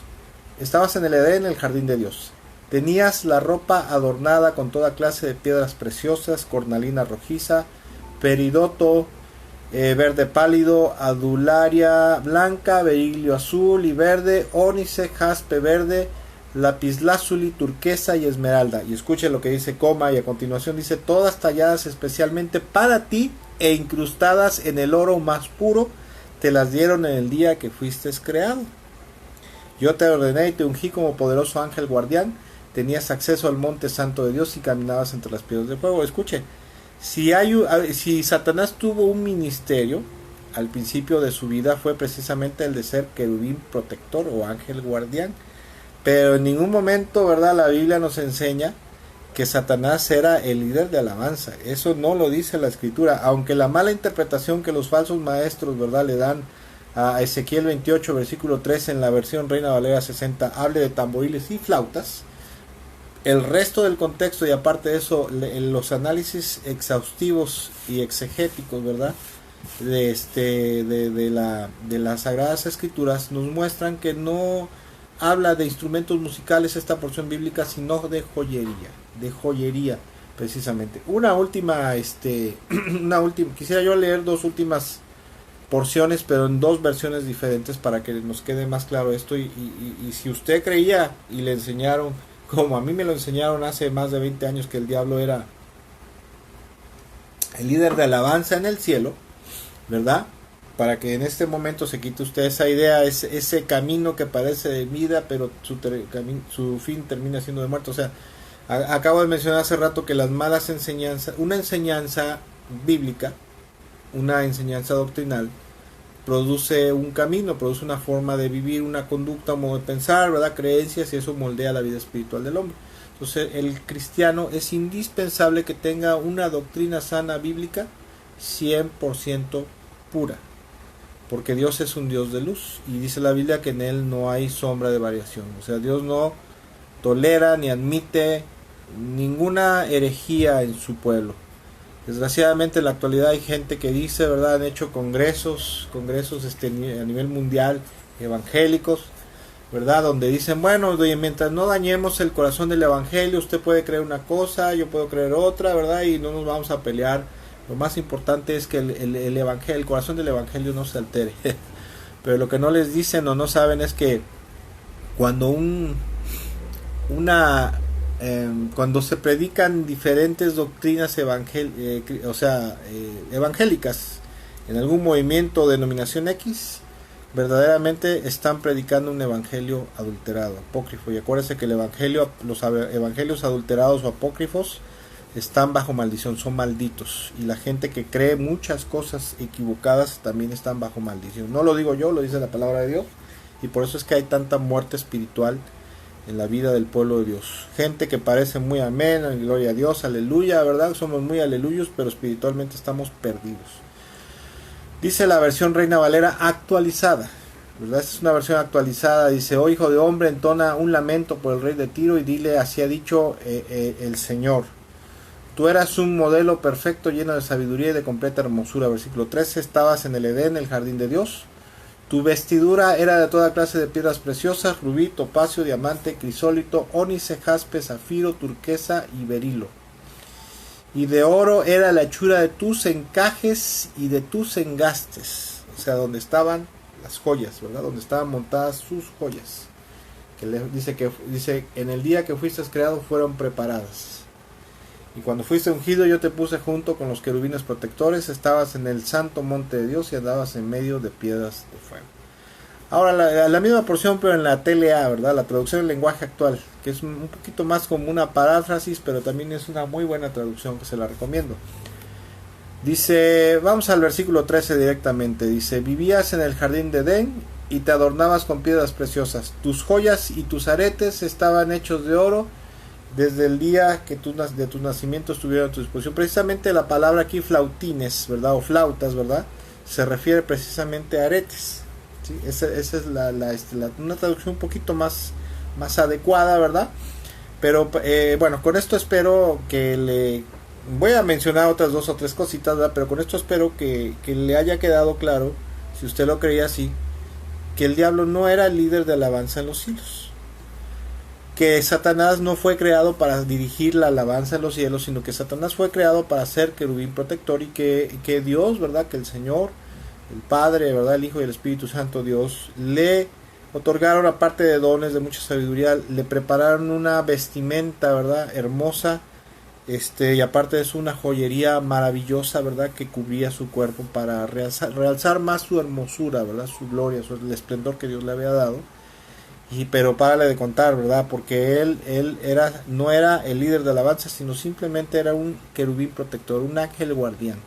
Estabas en el Edén, en el jardín de Dios. Tenías la ropa adornada con toda clase de piedras preciosas: cornalina rojiza, peridoto verde pálido, adularia blanca, berilio azul y verde, ónice, jaspe verde, lapislázuli, turquesa y esmeralda. Y escuche lo que dice, coma, y a continuación dice: todas talladas especialmente para ti e incrustadas en el oro más puro, te las dieron en el día que fuiste creado. Yo te ordené y te ungí como poderoso ángel guardián. tenías acceso al monte santo de Dios y caminabas entre las piedras de fuego. Escuche, si Satanás tuvo un ministerio al principio de su vida, fue precisamente el de ser querubín protector o ángel guardián. Pero en ningún momento, ¿verdad?, la Biblia nos enseña que Satanás era el líder de alabanza. Eso no lo dice la Escritura, aunque la mala interpretación que los falsos maestros, ¿verdad?, le dan a Ezequiel 28, versículo 3 en la versión Reina Valera 60, hable de tamboriles y flautas. El resto del contexto, y aparte de eso, los análisis exhaustivos y exegéticos, ¿verdad?, de las Sagradas Escrituras nos muestran que no habla de instrumentos musicales esta porción bíblica, sino de joyería precisamente. Una última, quisiera yo leer dos últimas porciones, pero en dos versiones diferentes para que nos quede más claro esto. Y si usted creía y le enseñaron, como a mí me lo enseñaron hace más de 20 años, que el diablo era el líder de alabanza en el cielo, ¿verdad?, para que en este momento se quite usted esa idea, ese camino que parece de vida, pero su fin termina siendo de muerte. O sea, acabo de mencionar hace rato que las malas enseñanzas, una enseñanza bíblica, una enseñanza doctrinal, produce un camino, produce una forma de vivir, una conducta, un modo de pensar, ¿verdad?, creencias, y eso moldea la vida espiritual del hombre. Entonces, el cristiano es indispensable que tenga una doctrina sana bíblica 100% pura, porque Dios es un Dios de luz, y dice la Biblia que en Él no hay sombra de variación. O sea, Dios no tolera ni admite ninguna herejía en su pueblo. Desgraciadamente en la actualidad hay gente que dice, ¿verdad?, han hecho congresos a nivel mundial, evangélicos, ¿verdad?, donde dicen, bueno, mientras no dañemos el corazón del evangelio, usted puede creer una cosa, yo puedo creer otra, ¿verdad?, y no nos vamos a pelear. Lo más importante es que el evangelio, el corazón del evangelio no se altere. Pero lo que no les dicen o no saben es que cuando cuando se predican diferentes doctrinas evangélicas en algún movimiento o denominación X, verdaderamente están predicando un evangelio adulterado, apócrifo. Y acuérdense que los evangelios adulterados o apócrifos están bajo maldición, son malditos, y la gente que cree muchas cosas equivocadas también están bajo maldición. No lo digo yo, lo dice la palabra de Dios, y por eso es que hay tanta muerte espiritual en la vida del pueblo de Dios. Gente que parece muy amén, gloria a Dios, aleluya, ¿verdad? Somos muy aleluyos, pero espiritualmente estamos perdidos. Dice la versión Reina Valera actualizada, ¿verdad? Esta es una versión actualizada. Dice: oh hijo de hombre, entona un lamento por el rey de Tiro y dile, así ha dicho el Señor. Tú eras un modelo perfecto, lleno de sabiduría y de completa hermosura. Versículo 13. Estabas en el Edén, el jardín de Dios. Tu vestidura era de toda clase de piedras preciosas: rubí, topacio, diamante, crisólito, ónice, jaspe, zafiro, turquesa y berilo. Y de oro era la hechura de tus encajes y de tus engastes. O sea, donde estaban las joyas, ¿verdad? Donde estaban montadas sus joyas. Que dice, en el día que fuiste creado fueron preparadas. Y cuando fuiste ungido, yo te puse junto con los querubines protectores. Estabas en el santo monte de Dios y andabas en medio de piedras de fuego. Ahora, la misma porción, pero en la TLA, ¿verdad? La traducción del lenguaje actual, que es un poquito más como una paráfrasis, pero también es una muy buena traducción que se la recomiendo. Dice, vamos al versículo 13 directamente. Dice: vivías en el jardín de Edén y te adornabas con piedras preciosas. Tus joyas y tus aretes estaban hechos de oro desde el día que de tu nacimiento estuvieron a tu disposición. Precisamente la palabra aquí, flautines, ¿verdad? O flautas, ¿verdad? Se refiere precisamente a aretes. ¿Sí? Esa es una traducción un poquito más adecuada, ¿verdad? Pero bueno, con esto espero que voy a mencionar otras dos o tres cositas, ¿verdad? Pero con esto espero que le haya quedado claro, si usted lo creía así, que el diablo no era el líder de alabanza en los cielos. Que Satanás no fue creado para dirigir la alabanza en los cielos, sino que Satanás fue creado para ser querubín protector, y que Dios, ¿verdad? Que el Señor, el Padre, ¿verdad? El Hijo y el Espíritu Santo, Dios, le otorgaron, aparte de dones de mucha sabiduría, le prepararon una vestimenta, ¿verdad? Hermosa, y aparte de eso una joyería maravillosa, ¿verdad? Que cubría su cuerpo para realzar más su hermosura, ¿verdad? Su gloria, el esplendor que Dios le había dado. pero párale de contar, ¿verdad? Porque él no era el líder de alabanza, sino simplemente era un querubín protector, un ángel guardián.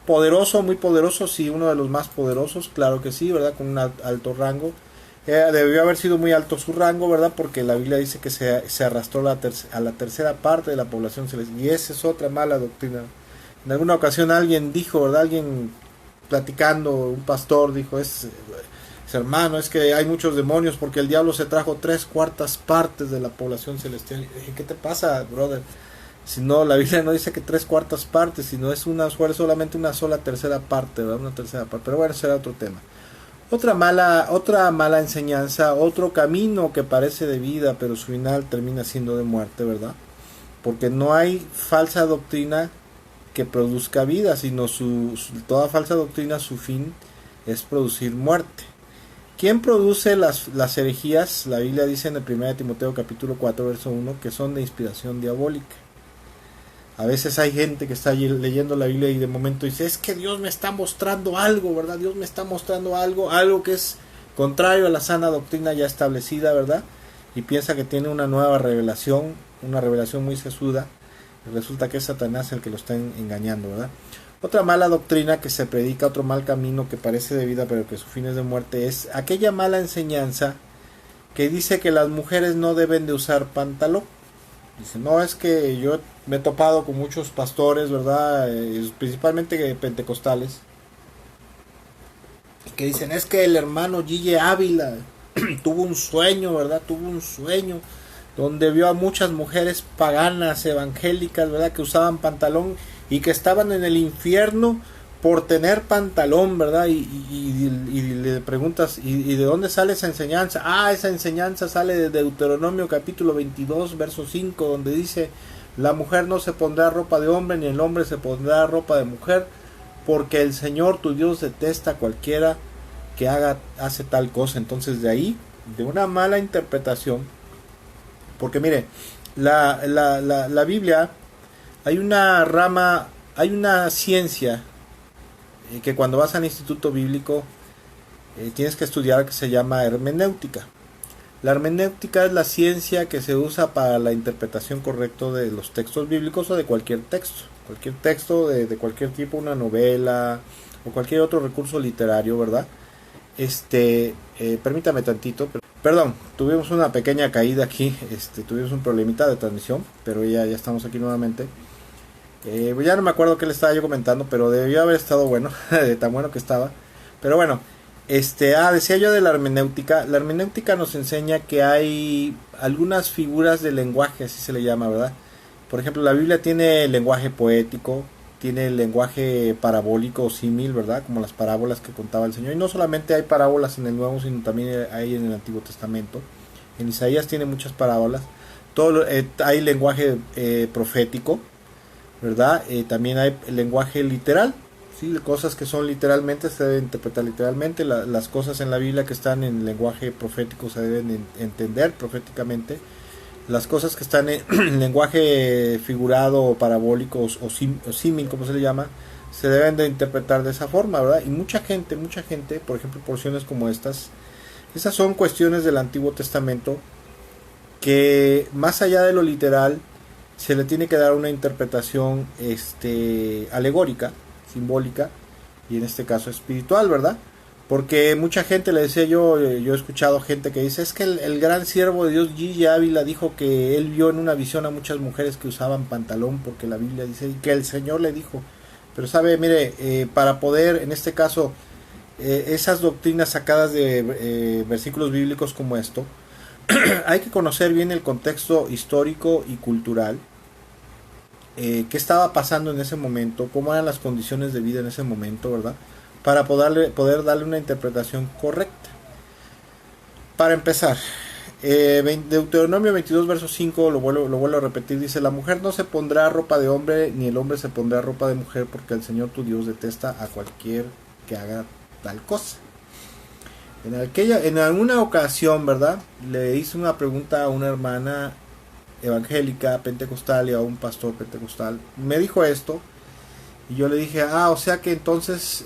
Poderoso, muy poderoso, sí, uno de los más poderosos, claro que sí, ¿verdad? Con un alto rango. Debió haber sido muy alto su rango, ¿verdad? Porque la Biblia dice que se arrastró a la tercera parte de la población celestial. Y esa es otra mala doctrina. En alguna ocasión alguien dijo, ¿verdad? Alguien platicando, un pastor dijo, hermano, es que hay muchos demonios porque el diablo se trajo 3/4 de la población celestial. Y dije, ¿qué te pasa, brother? Si no, la Biblia no dice que 3/4, sino es solamente una sola tercera parte, ¿verdad? Una tercera parte. Pero bueno, será otro tema. Otra mala enseñanza, otro camino que parece de vida, pero su final termina siendo de muerte, ¿verdad? Porque no hay falsa doctrina que produzca vida, sino toda falsa doctrina, su fin es producir muerte. ¿Quién produce las herejías? La Biblia dice en el 1 Timoteo capítulo 4, verso 1, que son de inspiración diabólica. A veces hay gente que está leyendo la Biblia y de momento dice, es que Dios me está mostrando algo, ¿verdad? Dios me está mostrando algo que es contrario a la sana doctrina ya establecida, ¿verdad? Y piensa que tiene una nueva revelación, una revelación muy sesuda. Y resulta que es Satanás el que lo está engañando, ¿verdad? Otra mala doctrina que se predica, otro mal camino que parece de vida pero que su fin es de muerte, es aquella mala enseñanza que dice que las mujeres no deben de usar pantalón. Dice, no, es que yo me he topado con muchos pastores, ¿verdad? Principalmente pentecostales, que dicen, es que el hermano Gille Ávila tuvo un sueño, ¿verdad? Tuvo un sueño donde vio a muchas mujeres paganas, evangélicas, ¿verdad? Que usaban pantalón y que estaban en el infierno por tener pantalón, ¿verdad? Y le preguntas, ¿y de dónde sale esa enseñanza? Ah, esa enseñanza sale de Deuteronomio capítulo 22, verso 5, donde dice, la mujer no se pondrá ropa de hombre, ni el hombre se pondrá ropa de mujer, porque el Señor tu Dios detesta a cualquiera que hace tal cosa. Entonces de ahí, de una mala interpretación, porque mire, la Biblia, hay una rama, hay una ciencia que cuando vas al instituto bíblico tienes que estudiar, que se llama hermenéutica. La hermenéutica es la ciencia que se usa para la interpretación correcta de los textos bíblicos o de cualquier texto de cualquier tipo, una novela o cualquier otro recurso literario, ¿verdad? Permítame tantito, perdón, tuvimos una pequeña caída aquí, tuvimos un problemita de transmisión, pero ya estamos aquí nuevamente. Ya no me acuerdo qué le estaba yo comentando, pero debió haber estado bueno, de tan bueno que estaba. Pero bueno, decía yo de la hermenéutica. La hermenéutica nos enseña que hay algunas figuras de lenguaje, así se le llama, ¿verdad? Por ejemplo, la Biblia tiene el lenguaje poético, tiene el lenguaje parabólico o símil, ¿verdad? Como las parábolas que contaba el Señor. Y no solamente hay parábolas en el Nuevo, sino también hay en el Antiguo Testamento. En Isaías tiene muchas parábolas. Hay lenguaje profético, ¿verdad? También hay el lenguaje literal, ¿sí? Cosas que son literalmente se deben interpretar literalmente. Las cosas en la Biblia que están en lenguaje profético se deben entender proféticamente. Las cosas que están en lenguaje figurado o parabólico o símil, como se le llama, se deben de interpretar de esa forma, ¿verdad? Y mucha gente, por ejemplo, porciones como estas, esas son cuestiones del Antiguo Testamento que más allá de lo literal se le tiene que dar una interpretación alegórica, simbólica y en este caso espiritual, ¿verdad? Porque mucha gente, le decía yo he escuchado gente que dice, es que el gran siervo de Dios Gille Ávila dijo que él vio en una visión a muchas mujeres que usaban pantalón porque la Biblia dice, y que el Señor le dijo. Pero sabe, mire, para poder, en este caso, esas doctrinas sacadas de versículos bíblicos como esto, hay que conocer bien el contexto histórico y cultural, qué estaba pasando en ese momento, cómo eran las condiciones de vida en ese momento, ¿verdad? Para poder darle una interpretación correcta. Para empezar, Deuteronomio 22, verso 5, lo vuelvo a repetir, dice, la mujer no se pondrá ropa de hombre, ni el hombre se pondrá ropa de mujer, porque el Señor tu Dios detesta a cualquier que haga tal cosa. En alguna ocasión, ¿verdad? Le hice una pregunta a una hermana evangélica, pentecostal, y a un pastor pentecostal. Me dijo esto, y yo le dije, o sea que entonces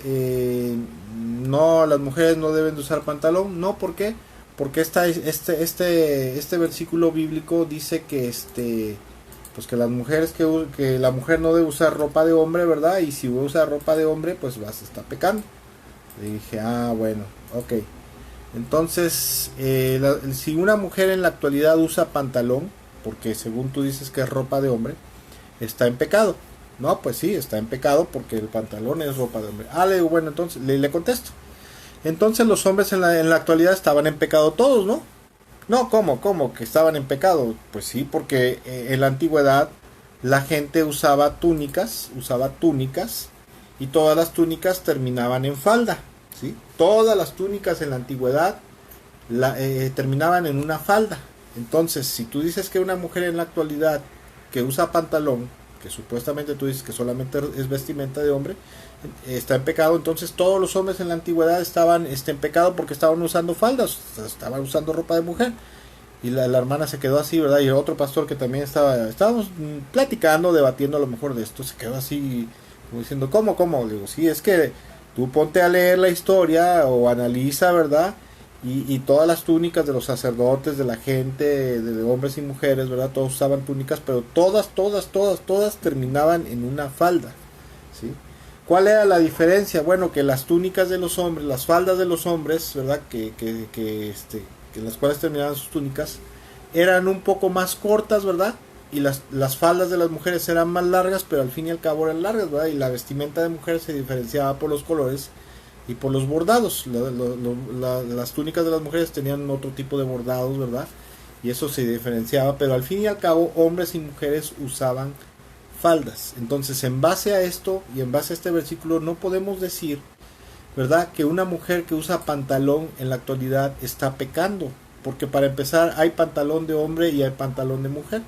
no, las mujeres no deben de usar pantalón. No, ¿por qué? porque este versículo bíblico dice que pues que las mujeres que la mujer no debe usar ropa de hombre, ¿verdad? Y si usa ropa de hombre, pues vas a estar pecando. Le dije, bueno, ok. Entonces, si una mujer en la actualidad usa pantalón, porque según tú dices que es ropa de hombre, está en pecado. No, pues sí, está en pecado porque el pantalón es ropa de hombre. Le digo, bueno, entonces le contesto. Entonces los hombres en la actualidad estaban en pecado todos, ¿no? No, ¿cómo? Que estaban en pecado. Pues sí, porque en la antigüedad la gente usaba túnicas, y todas las túnicas terminaban en falda, ¿sí? Todas las túnicas en la antigüedad terminaban en una falda. Entonces, si tú dices que una mujer en la actualidad que usa pantalón, que supuestamente tú dices que solamente es vestimenta de hombre, está en pecado, entonces todos los hombres en la antigüedad estaban en pecado porque estaban usando faldas, estaban usando ropa de mujer. Y la hermana se quedó así, ¿verdad? Y el otro pastor que también estábamos platicando, debatiendo a lo mejor de esto, se quedó así, como diciendo, ¿cómo? Le digo, sí, es que tú ponte a leer la historia o analiza, ¿verdad? Y todas las túnicas de los sacerdotes, de la gente, de hombres y mujeres, ¿verdad? Todos usaban túnicas, pero todas terminaban en una falda, ¿sí? ¿Cuál era la diferencia? Bueno, que las túnicas de los hombres, las faldas de los hombres, ¿verdad? Que en las cuales terminaban sus túnicas, eran un poco más cortas, ¿verdad? Y las faldas de las mujeres eran más largas, pero al fin y al cabo eran largas, ¿verdad? Y la vestimenta de mujeres se diferenciaba por los colores y por los bordados. Las túnicas de las mujeres tenían otro tipo de bordados, ¿verdad? Y eso se diferenciaba, pero al fin y al cabo hombres y mujeres usaban faldas. Entonces, en base a esto y en base a este versículo, no podemos decir, ¿verdad?, que una mujer que usa pantalón en la actualidad está pecando, porque para empezar hay pantalón de hombre y hay pantalón de mujer,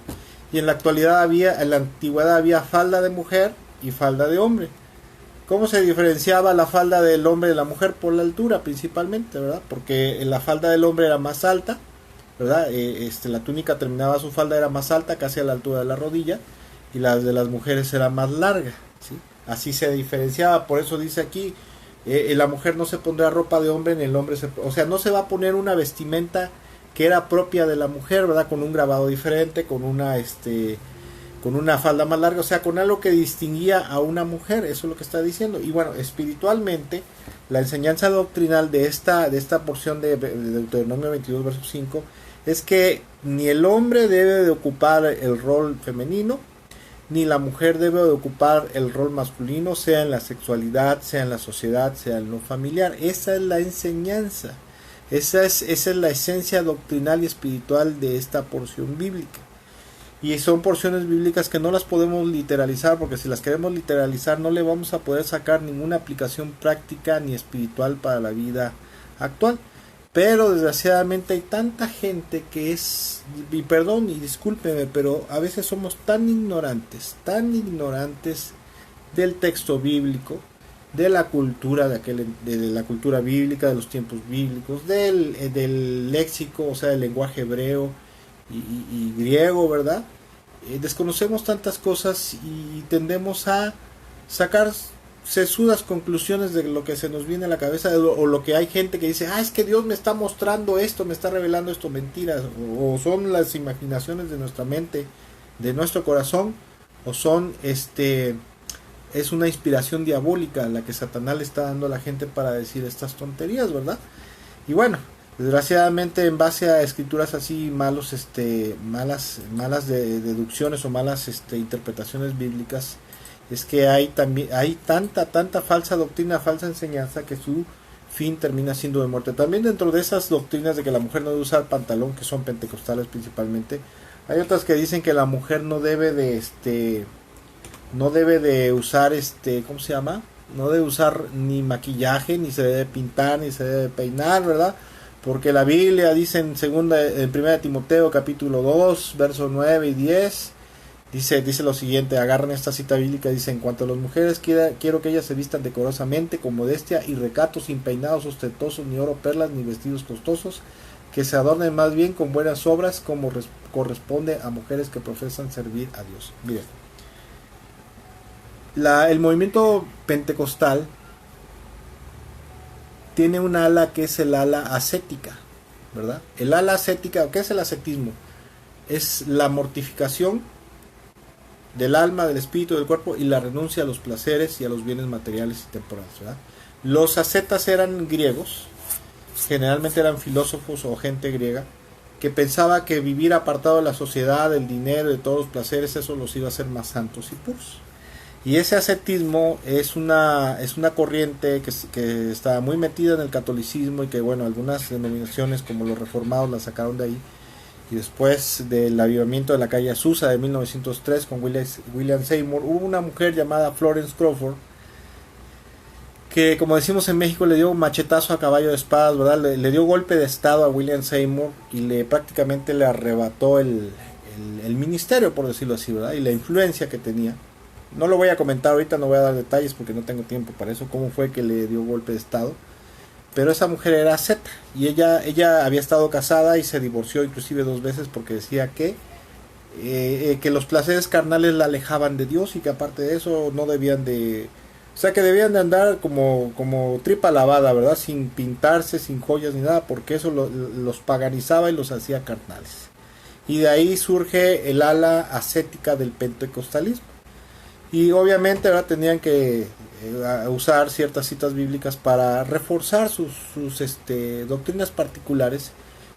y en la antigüedad había falda de mujer y falda de hombre. ¿Cómo se diferenciaba la falda del hombre de la mujer? Por la altura principalmente, ¿verdad? Porque la falda del hombre era más alta, ¿verdad? La túnica terminaba, su falda era más alta, casi a la altura de la rodilla, y la de las mujeres era más larga, ¿sí? Así se diferenciaba. Por eso dice aquí, la mujer no se pondrá ropa de hombre, ni el hombre o sea, no se va a poner una vestimenta que era propia de la mujer, ¿verdad? Con un grabado diferente, con una falda más larga, o sea, con algo que distinguía a una mujer. Eso es lo que está diciendo. Y bueno, espiritualmente, la enseñanza doctrinal de esta porción de Deuteronomio 22, verso 5, es que ni el hombre debe de ocupar el rol femenino, ni la mujer debe de ocupar el rol masculino, sea en la sexualidad, sea en la sociedad, sea en lo familiar. Esa es la enseñanza, esa es la esencia doctrinal y espiritual de esta porción bíblica. Y son porciones bíblicas que no las podemos literalizar, porque si las queremos literalizar no le vamos a poder sacar ninguna aplicación práctica ni espiritual para la vida actual. Pero desgraciadamente hay tanta gente que y perdón y discúlpeme, pero a veces somos tan ignorantes del texto bíblico, de la cultura de la cultura bíblica, de los tiempos bíblicos, del léxico, o sea, del lenguaje hebreo y griego, ¿verdad? Desconocemos tantas cosas y tendemos a sacar sesudas conclusiones de lo que se nos viene a la cabeza, o lo que hay gente que dice, es que Dios me está mostrando esto, me está revelando esto, mentiras, o son las imaginaciones de nuestra mente, de nuestro corazón, o son es una inspiración diabólica la que Satanás le está dando a la gente para decir estas tonterías, ¿verdad? Y bueno, desgraciadamente en base a escrituras así malas deducciones o malas interpretaciones bíblicas, es que hay tanta falsa doctrina, falsa enseñanza, que su fin termina siendo de muerte. También dentro de esas doctrinas de que la mujer no debe usar pantalón, que son pentecostales principalmente, hay otras que dicen que la mujer no debe de usar ¿cómo se llama? No debe usar ni maquillaje, ni se debe pintar, ni se debe peinar, ¿verdad? Porque la Biblia dice en 1 Timoteo capítulo 2, versos 9 y 10, dice lo siguiente, agarran esta cita bíblica, dice: en cuanto a las mujeres, quiero que ellas se vistan decorosamente, con modestia y recato, sin peinados ostentosos, ni oro, perlas, ni vestidos costosos, que se adornen más bien con buenas obras, como corresponde a mujeres que profesan servir a Dios. Miren, el movimiento pentecostal tiene un ala que es el ala ascética. ¿verdad? El ala ascética, ¿qué es el ascetismo? Es la mortificación del alma, del espíritu, del cuerpo y la renuncia a los placeres y a los bienes materiales y temporales, ¿verdad? Los ascetas eran griegos, generalmente eran filósofos o gente griega, que pensaba que vivir apartado de la sociedad, del dinero, de todos los placeres, eso los iba a hacer más santos y puros. Y ese ascetismo es una corriente que está muy metida en el catolicismo y que, bueno, algunas denominaciones como los reformados la sacaron de ahí. Y después del avivamiento de la calle Azusa de 1903 con William Seymour, hubo una mujer llamada Florence Crawford que, como decimos en México, le dio un machetazo a caballo de espadas, ¿verdad? Le dio golpe de estado a William Seymour y prácticamente le arrebató el ministerio, por decirlo así, ¿verdad? Y la influencia que tenía. No lo voy a comentar ahorita, no voy a dar detalles porque no tengo tiempo para eso, cómo fue que le dio golpe de estado. Pero esa mujer era asceta y ella había estado casada y se divorció inclusive 2 veces porque decía que los placeres carnales la alejaban de Dios y que aparte de eso no debían de... O sea, que debían de andar como tripa lavada, ¿verdad? Sin pintarse, sin joyas ni nada, porque eso los paganizaba y los hacía carnales. Y de ahí surge el ala ascética del pentecostalismo. Y obviamente, ¿verdad?, tenían que usar ciertas citas bíblicas para reforzar sus doctrinas particulares.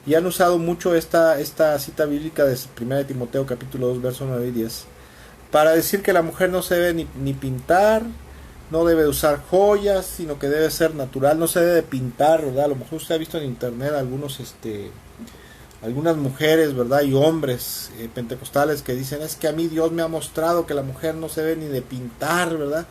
Y han usado mucho esta cita bíblica de 1 Timoteo capítulo 2, versos 9 y 10, para decir que la mujer no se debe ni pintar, no debe usar joyas, sino que debe ser natural, no se debe pintar, ¿verdad? A lo mejor usted ha visto en internet algunas mujeres, ¿verdad? Y hombres pentecostales que dicen, es que a mí Dios me ha mostrado que la mujer no se debe ni de pintar, ¿verdad?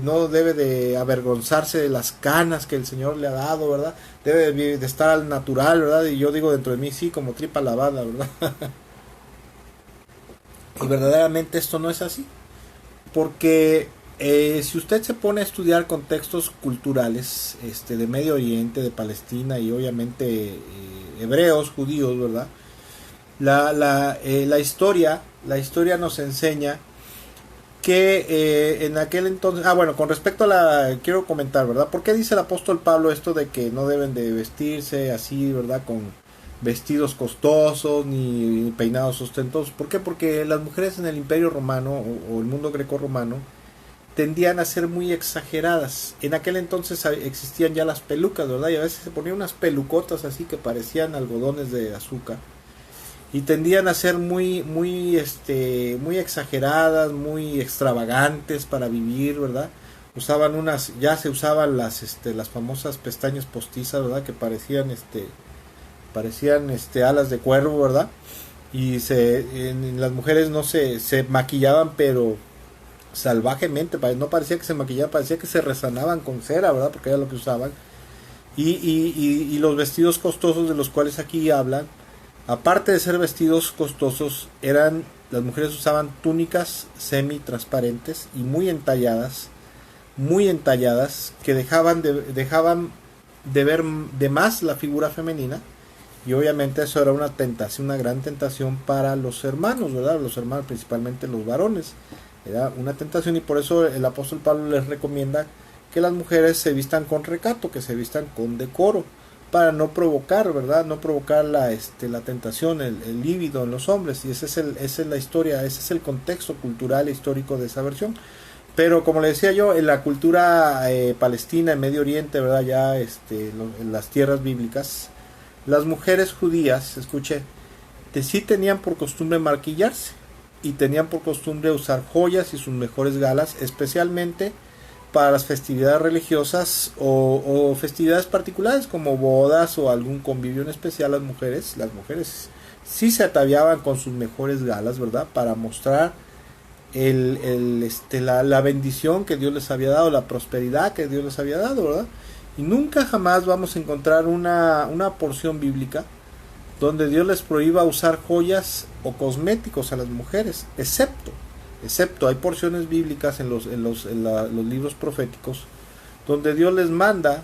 No debe de avergonzarse de las canas que el Señor le ha dado, ¿verdad? Debe de estar al natural, ¿verdad? Y yo digo dentro de mí, sí, como tripa lavada, ¿verdad? Y verdaderamente esto no es así. Porque si usted se pone a estudiar contextos culturales de Medio Oriente, de Palestina y obviamente hebreos, judíos, ¿verdad? La historia nos enseña que en aquel entonces, bueno, con respecto a quiero comentar, ¿verdad? ¿Por qué dice el apóstol Pablo esto de que no deben de vestirse así, ¿verdad? Con vestidos costosos ni peinados ostentosos. ¿Por qué? Porque las mujeres en el Imperio Romano o el mundo greco-romano tendían a ser muy exageradas. En aquel entonces existían ya las pelucas, ¿verdad? Y a veces se ponían unas pelucotas así que parecían algodones de azúcar. Y tendían a ser muy exageradas, muy extravagantes para vivir, ¿verdad? Ya se usaban las famosas pestañas postizas, ¿verdad? Que parecían alas de cuervo, ¿verdad? Y las mujeres no se maquillaban, pero salvajemente, no parecía que se maquillaban, parecía que se resanaban con cera, ¿verdad? Porque era lo que usaban. Y los vestidos costosos de los cuales aquí hablan, aparte de ser vestidos costosos, las mujeres usaban túnicas semi-transparentes y muy entalladas, que dejaban de ver de más la figura femenina. Y obviamente eso era una gran tentación para los hermanos, ¿verdad? Los hermanos, principalmente los varones. Era una tentación y por eso el apóstol Pablo les recomienda que las mujeres se vistan con recato, que se vistan con decoro, para no provocar, ¿verdad? No provocar la tentación, el líbido en los hombres. Y esa es la historia, ese es el contexto cultural e histórico de esa versión. Pero como le decía yo, en la cultura palestina, en Medio Oriente, ¿verdad? Ya en las tierras bíblicas, las mujeres judías, escuche, sí tenían por costumbre maquillarse y tenían por costumbre usar joyas y sus mejores galas, especialmente para las festividades religiosas o festividades particulares como bodas o algún convivio en especial. Las mujeres sí se ataviaban con sus mejores galas, ¿verdad? Para mostrar la bendición que Dios les había dado, la prosperidad que Dios les había dado, ¿verdad? Y nunca jamás vamos a encontrar una porción bíblica donde Dios les prohíba usar joyas o cosméticos a las mujeres, excepto hay porciones bíblicas en los libros proféticos donde Dios les manda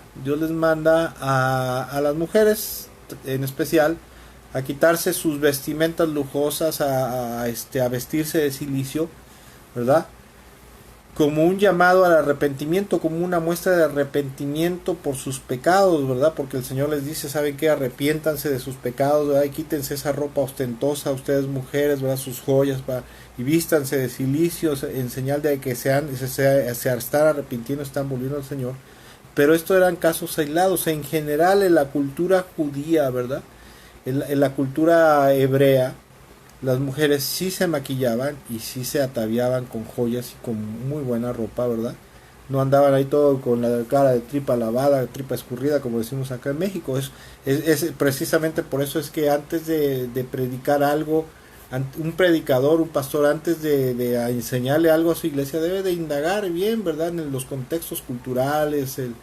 a las mujeres en especial a quitarse sus vestimentas lujosas, a vestirse de cilicio, ¿verdad? como un llamado al arrepentimiento, como una muestra de arrepentimiento por sus pecados, ¿verdad? Porque el Señor les dice, ¿saben qué? Arrepiéntanse de sus pecados, ¿verdad? Y quítense esa ropa ostentosa, ustedes mujeres, ¿verdad? Sus joyas, ¿verdad? Y vístanse de cilicios en señal de que se están arrepintiendo, están volviendo al Señor. Pero esto eran casos aislados. En general, en la cultura judía, ¿verdad? En la cultura hebrea, las mujeres sí se maquillaban y sí se ataviaban con joyas y con muy buena ropa, ¿verdad? No andaban ahí todo con la cara de tripa lavada, tripa escurrida, como decimos acá en México. Es precisamente por eso es que antes de predicar algo, un predicador, un pastor, antes de enseñarle algo a su iglesia, debe de indagar bien, ¿verdad? En los contextos culturales, en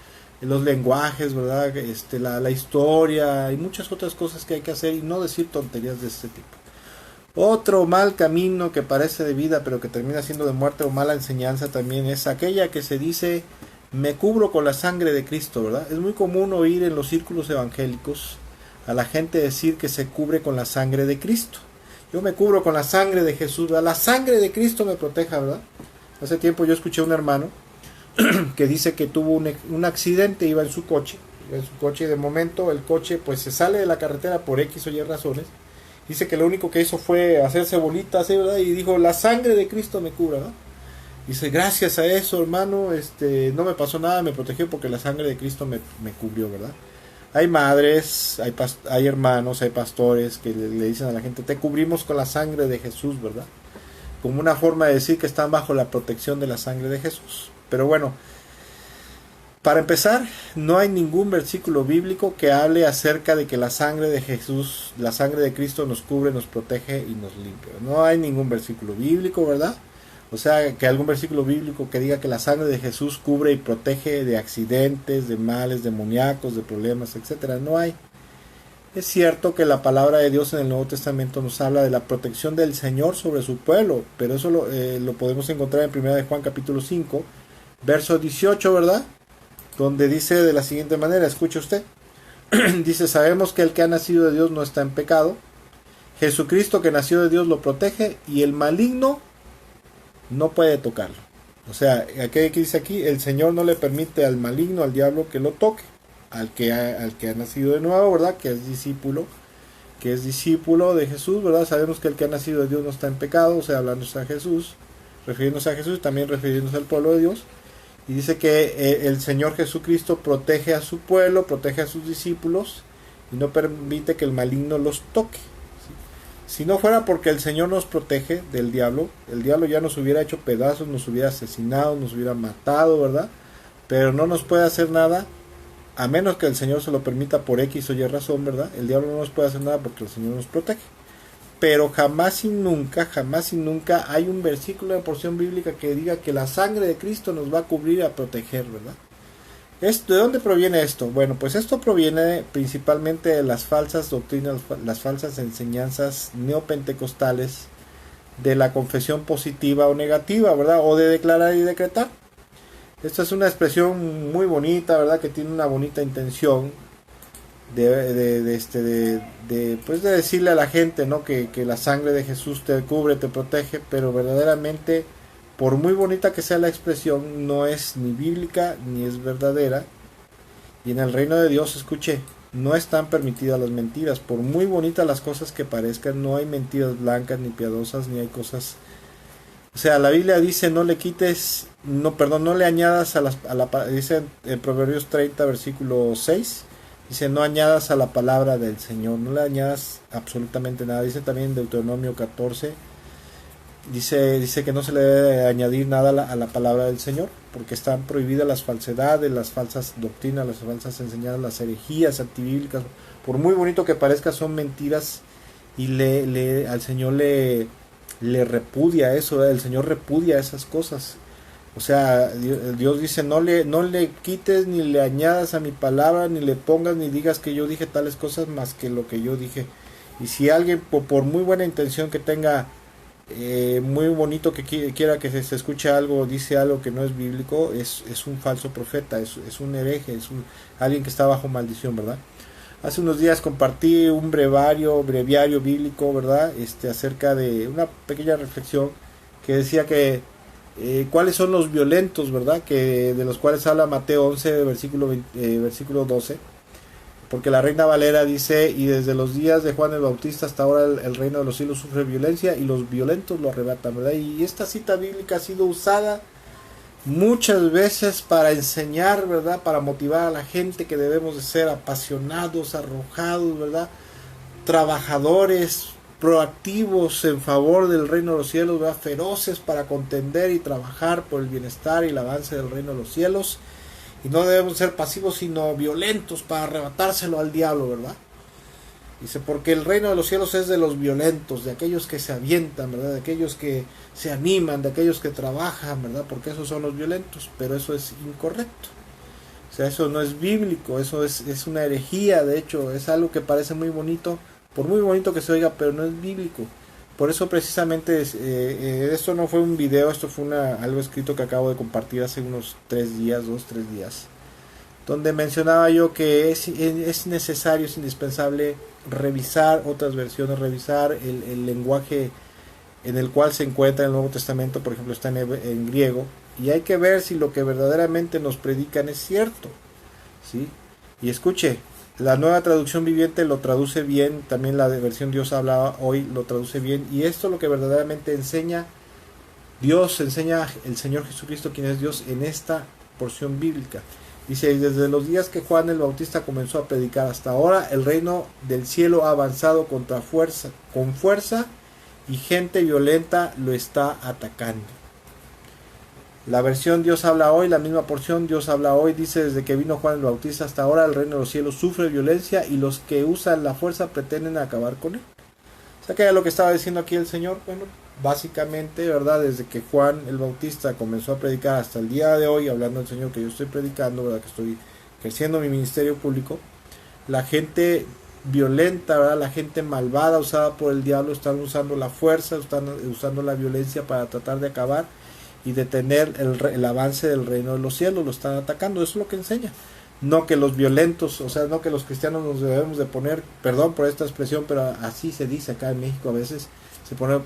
los lenguajes, ¿verdad? La historia y muchas otras cosas que hay que hacer y no decir tonterías de este tipo. Otro mal camino que parece de vida pero que termina siendo de muerte o mala enseñanza también es aquella que se dice me cubro con la sangre de Cristo, ¿verdad? Es muy común oír en los círculos evangélicos a la gente decir que se cubre con la sangre de Cristo. Yo me cubro con la sangre de Jesús, ¿verdad? La sangre de Cristo me proteja, ¿verdad? Hace tiempo yo escuché a un hermano que dice que tuvo un accidente, iba en su coche y de momento el coche pues se sale de la carretera por X o Y razones. Dice que lo único que hizo fue hacerse bolita, ¿sí, verdad? Y dijo, la sangre de Cristo me cubra, ¿no? Dice, gracias a eso, hermano, no me pasó nada, me protegió porque la sangre de Cristo me cubrió, ¿verdad? Hay madres, hay hermanos, hay pastores que le dicen a la gente, te cubrimos con la sangre de Jesús, ¿verdad? Como una forma de decir que están bajo la protección de la sangre de Jesús. Pero bueno, para empezar, no hay ningún versículo bíblico que hable acerca de que la sangre de Jesús, la sangre de Cristo nos cubre, nos protege y nos limpia. No hay ningún versículo bíblico, ¿verdad? O sea, que algún versículo bíblico que diga que la sangre de Jesús cubre y protege de accidentes, de males demoníacos, de problemas, etcétera. No hay. Es cierto que la palabra de Dios en el Nuevo Testamento nos habla de la protección del Señor sobre su pueblo, pero eso lo podemos encontrar en 1 de Juan capítulo 5, verso 18, ¿verdad? Donde dice de la siguiente manera, escuche usted, dice, sabemos que el que ha nacido de Dios no está en pecado, Jesucristo que nació de Dios lo protege y el maligno no puede tocarlo. O sea, ¿qué dice aquí? El Señor no le permite al maligno, al diablo, que lo toque, al que ha nacido de nuevo, ¿verdad? Que es discípulo de Jesús, ¿verdad? Sabemos que el que ha nacido de Dios no está en pecado, o sea, hablándose a Jesús, refiriéndose a Jesús, también refiriéndose al pueblo de Dios. Y dice que el Señor Jesucristo protege a su pueblo, protege a sus discípulos y no permite que el maligno los toque. Si no fuera porque el Señor nos protege del diablo, el diablo ya nos hubiera hecho pedazos, nos hubiera asesinado, nos hubiera matado, ¿verdad? Pero no nos puede hacer nada, a menos que el Señor se lo permita por X o Y razón, ¿verdad? El diablo no nos puede hacer nada porque el Señor nos protege. Pero jamás y nunca hay un versículo de porción bíblica que diga que la sangre de Cristo nos va a cubrir y a proteger, ¿verdad? ¿De dónde proviene esto? Bueno, pues esto proviene principalmente de las falsas doctrinas, las falsas enseñanzas neopentecostales de la confesión positiva o negativa, ¿verdad? O de declarar y decretar. Esta es una expresión muy bonita, ¿verdad? Que tiene una bonita intención de decirle a la gente, ¿no? Que la sangre de Jesús te cubre, te protege, pero verdaderamente, por muy bonita que sea la expresión, no es ni bíblica ni es verdadera. Y en el reino de Dios, escuche, no están permitidas las mentiras. Por muy bonitas las cosas que parezcan, no hay mentiras blancas ni piadosas, ni hay cosas. O sea, la Biblia dice, no le añadas dice en Proverbios 30, versículo 6, dice, no añadas a la palabra del Señor, no le añadas absolutamente nada. Dice también en Deuteronomio 14, dice que no se le debe añadir nada a la palabra del Señor, porque están prohibidas las falsedades, las falsas doctrinas, las falsas enseñanzas, las herejías antibíblicas. Por muy bonito que parezca, son mentiras y al Señor le repudia eso, ¿verdad? El Señor repudia esas cosas. O sea, Dios dice, no le quites ni le añadas a mi palabra, ni le pongas ni digas que yo dije tales cosas más que lo que yo dije. Y si alguien, por muy buena intención que tenga, muy bonito que quiera que se escuche algo, dice algo que no es bíblico, es un falso profeta, es un hereje, alguien que está bajo maldición, ¿verdad? Hace unos días compartí un breviario bíblico, ¿verdad? Acerca de una pequeña reflexión que decía que cuáles son los violentos, ¿verdad? Que de los cuales habla Mateo 11, versículo 12. Porque la Reina Valera dice: y desde los días de Juan el Bautista hasta ahora el reino de los cielos sufre violencia y los violentos lo arrebatan, ¿verdad? Y esta cita bíblica ha sido usada muchas veces para enseñar, ¿verdad? Para motivar a la gente que debemos de ser apasionados, arrojados, ¿verdad? Trabajadores, proactivos en favor del reino de los cielos, ¿verdad? Feroces para contender y trabajar por el bienestar y el avance del reino de los cielos. Y no debemos ser pasivos, sino violentos para arrebatárselo al diablo, ¿verdad? Dice, porque el reino de los cielos es de los violentos, de aquellos que se avientan, ¿verdad? De aquellos que se animan, de aquellos que trabajan, ¿verdad? Porque esos son los violentos, pero eso es incorrecto. O sea, eso no es bíblico, eso es una herejía, de hecho, es algo que parece muy bonito, por muy bonito que se oiga, pero no es bíblico. Por eso precisamente esto no fue un video, esto fue algo escrito que acabo de compartir hace unos 3 días, 2-3 días, donde mencionaba yo que es necesario, es indispensable revisar otras versiones, revisar el lenguaje en el cual se encuentra el Nuevo Testamento, por ejemplo está en griego, y hay que ver si lo que verdaderamente nos predican es cierto, ¿sí? Y escuche, la Nueva Traducción Viviente lo traduce bien, también la versión Dios habla hoy lo traduce bien, y esto es lo que verdaderamente enseña Dios, enseña el Señor Jesucristo, quien es Dios, en esta porción bíblica. Dice, desde los días que Juan el Bautista comenzó a predicar hasta ahora, el reino del cielo ha avanzado con fuerza, y gente violenta lo está atacando. La versión Dios habla hoy, la misma porción Dios habla hoy, dice, desde que vino Juan el Bautista hasta ahora, el reino de los cielos sufre violencia y los que usan la fuerza pretenden acabar con él. O sea que era lo que estaba diciendo aquí el Señor. Bueno, básicamente, ¿verdad? Desde que Juan el Bautista comenzó a predicar hasta el día de hoy, hablando del Señor que yo estoy predicando, ¿verdad? Que estoy creciendo mi ministerio público, la gente violenta, ¿verdad? La gente malvada usada por el diablo están usando la fuerza, están usando la violencia para tratar de acabar y detener el avance del reino de los cielos, lo están atacando, eso es lo que enseña. No que los violentos, o sea, no que los cristianos nos debemos de poner, perdón por esta expresión, pero así se dice acá en México a veces,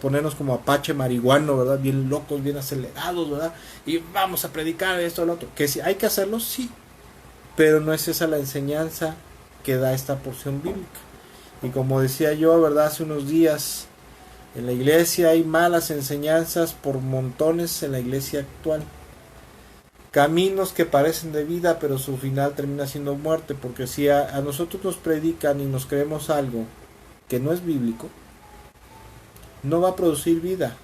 ponernos como apache marihuano, ¿verdad? Bien locos, bien acelerados, ¿verdad? Y vamos a predicar esto, lo otro. Que si hay que hacerlo, sí, pero no es esa la enseñanza que da esta porción bíblica. Y como decía yo, ¿verdad? Hace unos días, en la iglesia hay malas enseñanzas por montones en la iglesia actual. Caminos que parecen de vida, pero su final termina siendo muerte, porque si a nosotros nos predican y nos creemos algo que no es bíblico, no va a producir vida,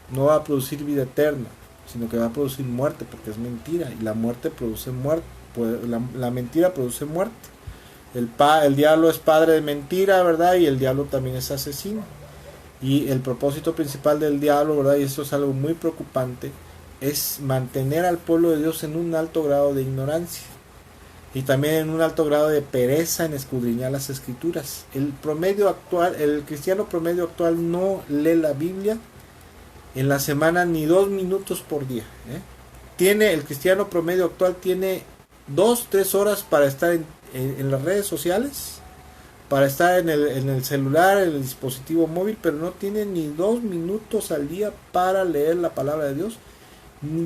no va a producir vida eterna, sino que va a producir muerte, porque es mentira, y la muerte produce muerte, la mentira produce muerte. El diablo es padre de mentira, ¿verdad? Y el diablo también es asesino. Y el propósito principal del diablo, ¿verdad? Y esto es algo muy preocupante, es mantener al pueblo de Dios en un alto grado de ignorancia y también en un alto grado de pereza en escudriñar las escrituras. El cristiano promedio actual no lee la Biblia en la semana ni 2 minutos por día. El cristiano promedio actual tiene 2-3 horas para estar en las redes sociales, para estar en el celular, en el dispositivo móvil, pero no tiene ni 2 minutos al día para leer la palabra de Dios,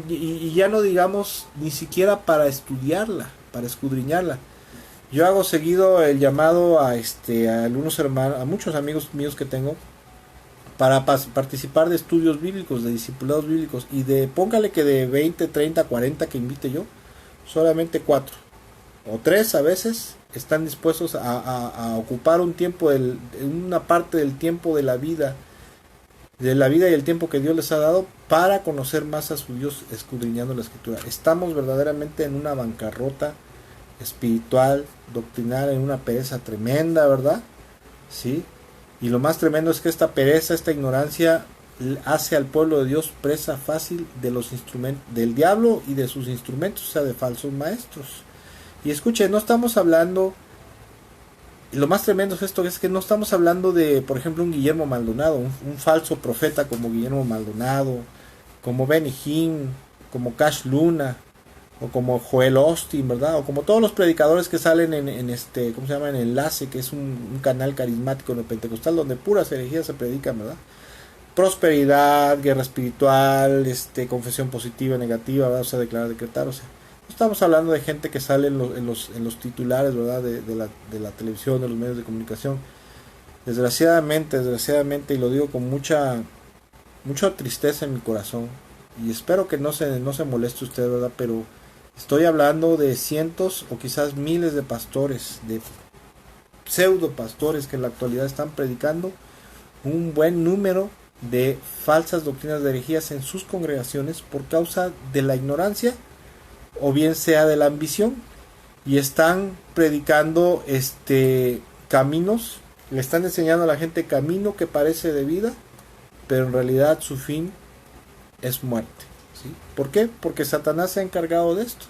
y ya no digamos ni siquiera para estudiarla, para escudriñarla. Yo hago seguido el llamado a algunos hermanos, a muchos amigos míos que tengo, para participar de estudios bíblicos, de discipulados bíblicos, y póngale que de 20, 30, 40 que invite yo, solamente 4 o 3 a veces están dispuestos a ocupar un tiempo, una parte del tiempo de la vida y el tiempo que Dios les ha dado para conocer más a su Dios escudriñando la escritura. Estamos verdaderamente en una bancarrota espiritual, doctrinal, en una pereza tremenda, ¿verdad? Sí. Y lo más tremendo es que esta pereza, esta ignorancia hace al pueblo de Dios presa fácil de los instrumentos del diablo y de sus instrumentos, o sea, de falsos maestros. Y escuche, no estamos hablando, y lo más tremendo es esto, es que no estamos hablando de, por ejemplo, un Guillermo Maldonado, un falso profeta como Guillermo Maldonado, como Benny Hinn, como Cash Luna, o como Joel Austin, ¿verdad? O como todos los predicadores que salen en ¿cómo se llama? En Enlace, que es un canal carismático en el Pentecostal, donde puras herejías se predican, ¿verdad? prosperidad, guerra espiritual, confesión positiva, negativa, ¿verdad? O sea, declarar, decretar, o sea, no estamos hablando de gente que sale en los titulares, ¿verdad? De la televisión, de los medios de comunicación. Desgraciadamente, y lo digo con mucha tristeza en mi corazón, y espero que no se moleste usted, ¿verdad? Pero estoy hablando de cientos o quizás miles de pastores, de pseudo pastores que en la actualidad están predicando un buen número de falsas doctrinas de herejías en sus congregaciones por causa de la ignorancia o bien sea de la ambición, y están predicando caminos, le están enseñando a la gente camino que parece de vida, pero en realidad su fin es muerte, ¿sí? ¿Por qué? Porque Satanás se ha encargado de esto.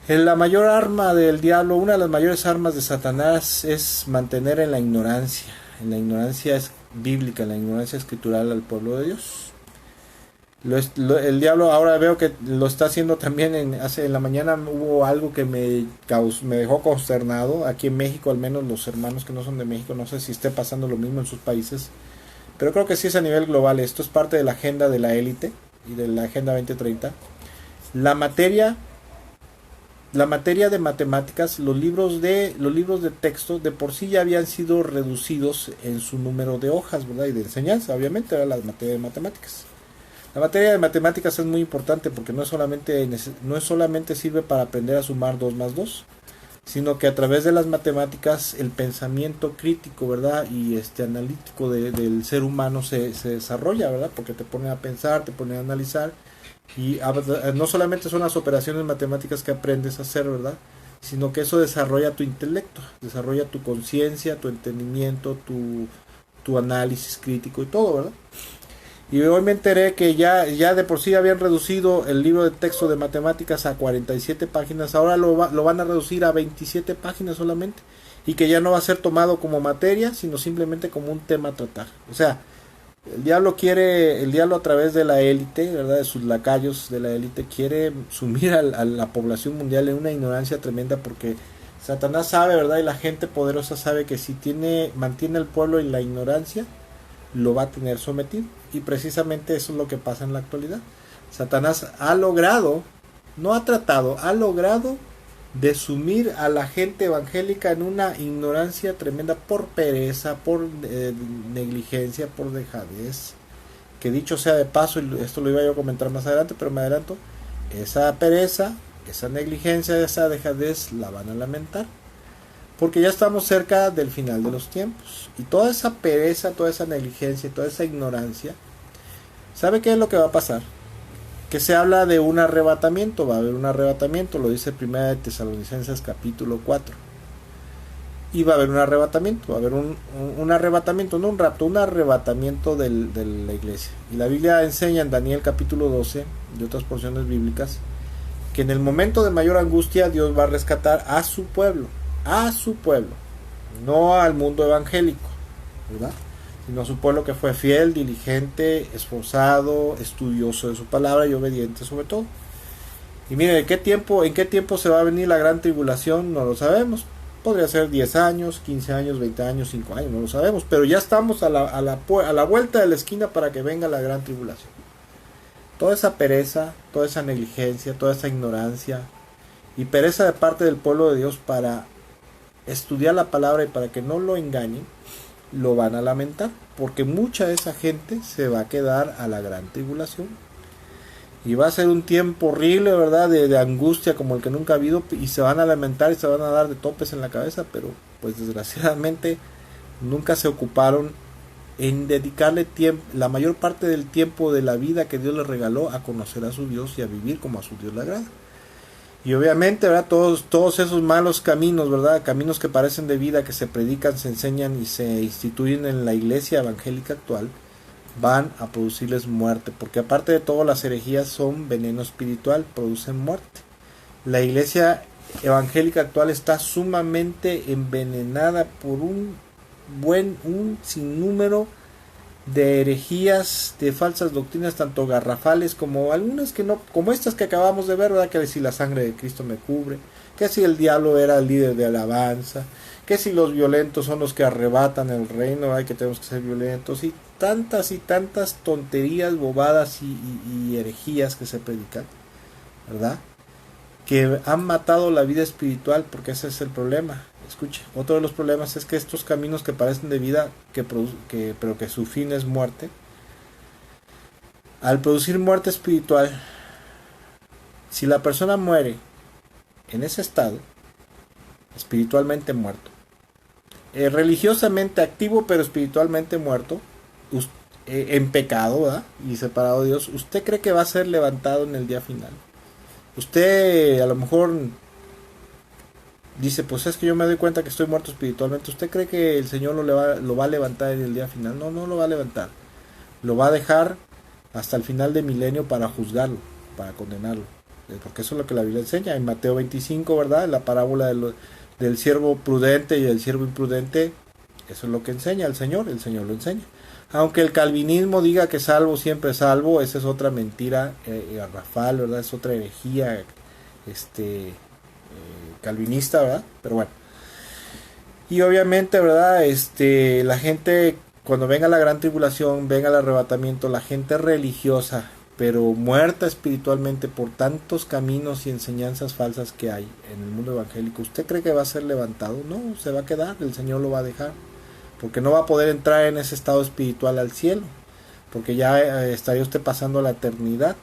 La mayor arma del diablo, una de las mayores armas de Satanás, es mantener en la ignorancia es bíblica, en la ignorancia escritural al pueblo de Dios. El diablo ahora veo que lo está haciendo también. En la mañana hubo algo que me dejó consternado. Aquí en México, al menos los hermanos que no son de México, no sé si esté pasando lo mismo en sus países, pero creo que sí es a nivel global. Esto es parte de la agenda de la élite y de la agenda 2030. La materia de matemáticas, los libros de texto de por sí ya habían sido reducidos en su número de hojas, ¿verdad? Y de enseñanza, obviamente, era la materia de matemáticas. La materia de matemáticas es muy importante porque no es solamente sirve para aprender a sumar 2 más 2, sino que a través de las matemáticas el pensamiento crítico, ¿verdad? Y analítico del ser humano se desarrolla, ¿verdad? Porque te pone a pensar, te pone a analizar, y no solamente son las operaciones matemáticas que aprendes a hacer, ¿verdad? Sino que eso desarrolla tu intelecto, desarrolla tu conciencia, tu entendimiento, tu análisis crítico y todo, ¿verdad? Y hoy me enteré que ya de por sí habían reducido el libro de texto de matemáticas a 47 páginas, ahora lo van a reducir a 27 páginas solamente, y que ya no va a ser tomado como materia, sino simplemente como un tema a tratar. O sea, el diablo a través de la élite, ¿verdad? De sus lacayos de la élite, quiere sumir a la población mundial en una ignorancia tremenda, porque Satanás sabe, ¿verdad? Y la gente poderosa sabe que si mantiene al pueblo en la ignorancia, lo va a tener sometido. Y precisamente eso es lo que pasa en la actualidad. Satanás ha logrado de sumir a la gente evangélica en una ignorancia tremenda por pereza, por negligencia, por dejadez. Que dicho sea de paso, y esto lo iba yo a comentar más adelante, pero me adelanto, esa pereza, esa negligencia, esa dejadez la van a lamentar, porque ya estamos cerca del final de los tiempos. Y toda esa pereza, toda esa negligencia, toda esa ignorancia, ¿sabe qué es lo que va a pasar? Que se habla de un arrebatamiento, va a haber un arrebatamiento, lo dice 1 Tesalonicenses capítulo 4. Y va a haber un arrebatamiento, va a haber un arrebatamiento, no un rapto, un arrebatamiento de la iglesia. Y la Biblia enseña en Daniel capítulo 12 y otras porciones bíblicas que en el momento de mayor angustia Dios va a rescatar a su pueblo, no al mundo evangélico, ¿verdad? Sino a su pueblo que fue fiel, diligente, esforzado, estudioso de su palabra y obediente sobre todo. Y miren, ¿en qué tiempo se va a venir la gran tribulación? No lo sabemos. Podría ser 10 años, 15 años, 20 años, 5 años, no lo sabemos. Pero ya estamos a la vuelta de la esquina para que venga la gran tribulación. Toda esa pereza, toda esa negligencia, toda esa ignorancia y pereza de parte del pueblo de Dios para estudiar la palabra y para que no lo engañen, lo van a lamentar, porque mucha de esa gente se va a quedar a la gran tribulación y va a ser un tiempo horrible, ¿verdad? De angustia como el que nunca ha habido, y se van a lamentar y se van a dar de topes en la cabeza, pero pues desgraciadamente nunca se ocuparon en dedicarle tiempo, la mayor parte del tiempo de la vida que Dios les regaló, a conocer a su Dios y a vivir como a su Dios le agrada. Y obviamente, ¿verdad? Todos esos malos caminos, ¿verdad? Caminos que parecen de vida, que se predican, se enseñan y se instituyen en la iglesia evangélica actual, van a producirles muerte, porque aparte de todo, las herejías son veneno espiritual, producen muerte. La iglesia evangélica actual está sumamente envenenada por un sinnúmero de herejías, de falsas doctrinas, tanto garrafales como algunas que no, como estas que acabamos de ver, ¿verdad? Que si la sangre de Cristo me cubre, que si el diablo era el líder de alabanza, que si los violentos son los que arrebatan el reino, hay que tenemos que ser violentos, y tantas y tantas tonterías, bobadas y herejías que se predican, ¿verdad? Que han matado la vida espiritual, porque ese es el problema. Escuche, otro de los problemas es que estos caminos que parecen de vida, pero que su fin es muerte, al producir muerte espiritual, si la persona muere en ese estado, espiritualmente muerto, religiosamente activo pero espiritualmente muerto, en pecado, ¿verdad? Y separado de Dios, ¿usted cree que va a ser levantado en el día final? Usted a lo mejor dice, pues es que yo me doy cuenta que estoy muerto espiritualmente. ¿Usted cree que el Señor lo va a levantar en el día final? No, no lo va a levantar. Lo va a dejar hasta el final del milenio para juzgarlo, para condenarlo. Porque eso es lo que la Biblia enseña. En Mateo 25, ¿verdad? La parábola del siervo prudente y del siervo imprudente. Eso es lo que enseña el Señor lo enseña. Aunque el calvinismo diga que salvo siempre salvo, esa es otra mentira garrafal, ¿verdad? Es otra herejía calvinista, ¿verdad? Pero bueno. Y obviamente, ¿verdad? La gente, cuando venga la gran tribulación, venga el arrebatamiento, la gente religiosa, pero muerta espiritualmente por tantos caminos y enseñanzas falsas que hay en el mundo evangélico, ¿usted cree que va a ser levantado? No, se va a quedar, el Señor lo va a dejar. Porque no va a poder entrar en ese estado espiritual al cielo, porque ya estaría usted pasando a la eternidad,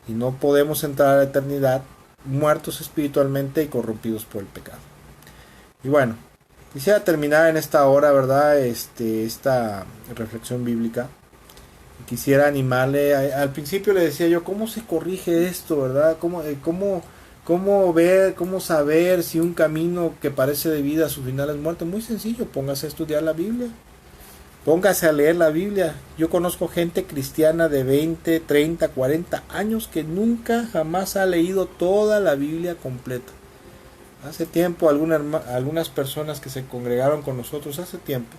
y no podemos entrar a la eternidad muertos espiritualmente y corrompidos por el pecado. Y bueno, quisiera terminar en esta hora, ¿verdad? Esta reflexión bíblica. Quisiera animarle, al principio le decía yo, ¿cómo se corrige esto, verdad? ¿Cómo ver, cómo saber si un camino que parece de vida a su final es muerte? Muy sencillo, póngase a estudiar la Biblia. Póngase a leer la Biblia. Yo conozco gente cristiana de 20, 30, 40 años que nunca jamás ha leído toda la Biblia completa. Hace tiempo algunas personas que se congregaron con nosotros hace tiempo,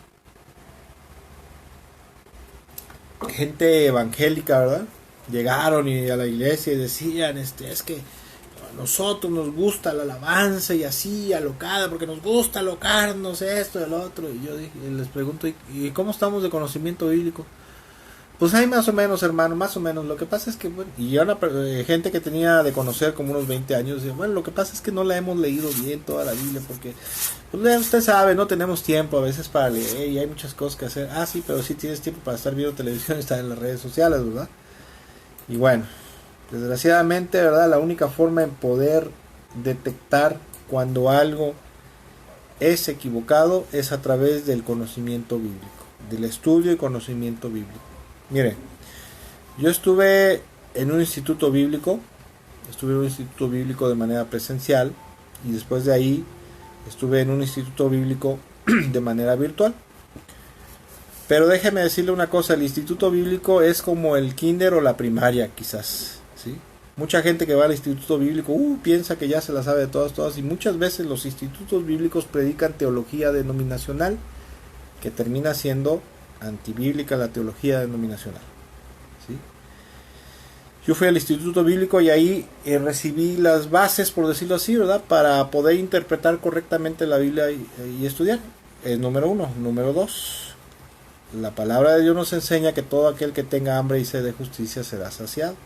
gente evangélica, ¿verdad? Llegaron a la iglesia y decían, es que a nosotros nos gusta la alabanza y así, alocada, porque nos gusta alocarnos esto y el otro. Y yo les pregunto, ¿y cómo estamos de conocimiento bíblico? Pues hay más o menos, hermano, más o menos. Lo que pasa es que, bueno, y yo gente que tenía de conocer como unos 20 años, decía, bueno, lo que pasa es que no la hemos leído bien toda la Biblia, porque, pues usted sabe, no tenemos tiempo a veces para leer y hay muchas cosas que hacer. Ah, sí, pero sí tienes tiempo para estar viendo televisión y estar en las redes sociales, ¿verdad? Y bueno, desgraciadamente, ¿verdad? La única forma en poder detectar cuando algo es equivocado es a través del conocimiento bíblico, del estudio y conocimiento bíblico. Mire, yo estuve en un instituto bíblico de manera presencial, y después de ahí estuve en un instituto bíblico de manera virtual. Pero déjeme decirle una cosa, el instituto bíblico es como el kinder o la primaria, quizás, ¿sí? Mucha gente que va al instituto bíblico piensa que ya se la sabe de todas, y muchas veces los institutos bíblicos predican teología denominacional, que termina siendo antibíblica la teología denominacional, ¿sí? Yo fui al instituto bíblico y ahí recibí las bases, por decirlo así, ¿verdad? Para poder interpretar correctamente la Biblia y estudiar. Número 1. Número 2. La palabra de Dios nos enseña que todo aquel que tenga hambre y sed de justicia será saciado.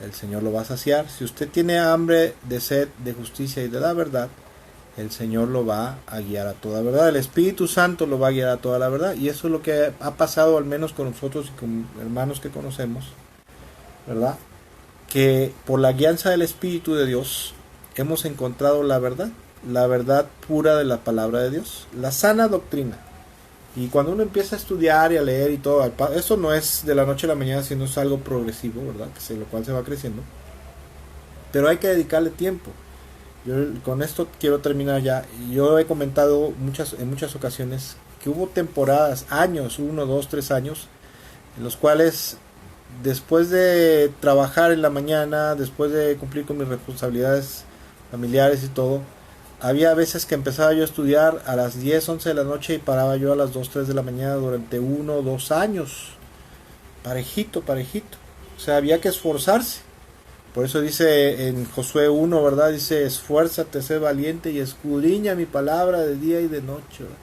El Señor lo va a saciar. Si usted tiene hambre de sed de justicia y de la verdad, el Señor lo va a guiar a toda verdad. El Espíritu Santo lo va a guiar a toda la verdad. Y eso es lo que ha pasado al menos con nosotros y con hermanos que conocemos, ¿verdad? Que por la guianza del Espíritu de Dios hemos encontrado la verdad pura de la palabra de Dios, la sana doctrina. Y cuando uno empieza a estudiar y a leer y todo, eso no es de la noche a la mañana, sino es algo progresivo, ¿verdad? Lo cual se va creciendo. Pero hay que dedicarle tiempo. Yo con esto quiero terminar ya. Yo he comentado en muchas ocasiones que hubo temporadas, años, 1, 2, 3 años, en los cuales después de trabajar en la mañana, después de cumplir con mis responsabilidades familiares y todo, había veces que empezaba yo a estudiar a las 10, 11 de la noche y paraba yo a las 2, 3 de la mañana durante 1 o 2 años. Parejito. O sea, había que esforzarse. Por eso dice en Josué 1, ¿verdad? Dice, esfuérzate, sé valiente y escudriña mi palabra de día y de noche, ¿verdad?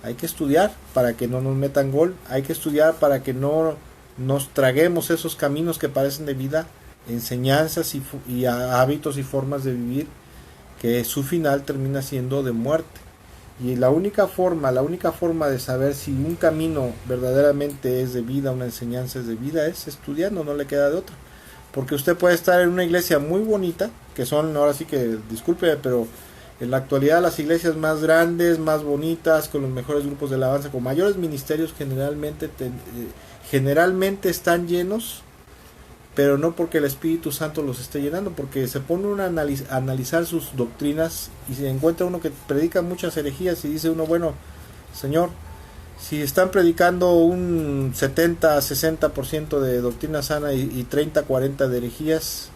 Hay que estudiar para que no nos metan gol, hay que estudiar para que no nos traguemos esos caminos que parecen de vida, enseñanzas y hábitos y formas de vivir, que su final termina siendo de muerte. Y la única forma de saber si un camino verdaderamente es de vida, una enseñanza es de vida, es estudiando, no le queda de otra. Porque usted puede estar en una iglesia muy bonita, que son, ahora sí que, discúlpeme, pero en la actualidad las iglesias más grandes, más bonitas, con los mejores grupos de alabanza, con mayores ministerios, generalmente están llenos, pero no porque el Espíritu Santo los esté llenando, porque se pone uno a analizar sus doctrinas y se encuentra uno que predica muchas herejías y dice uno, bueno, Señor, si están predicando un 70-60% de doctrina sana y 30-40% de herejías,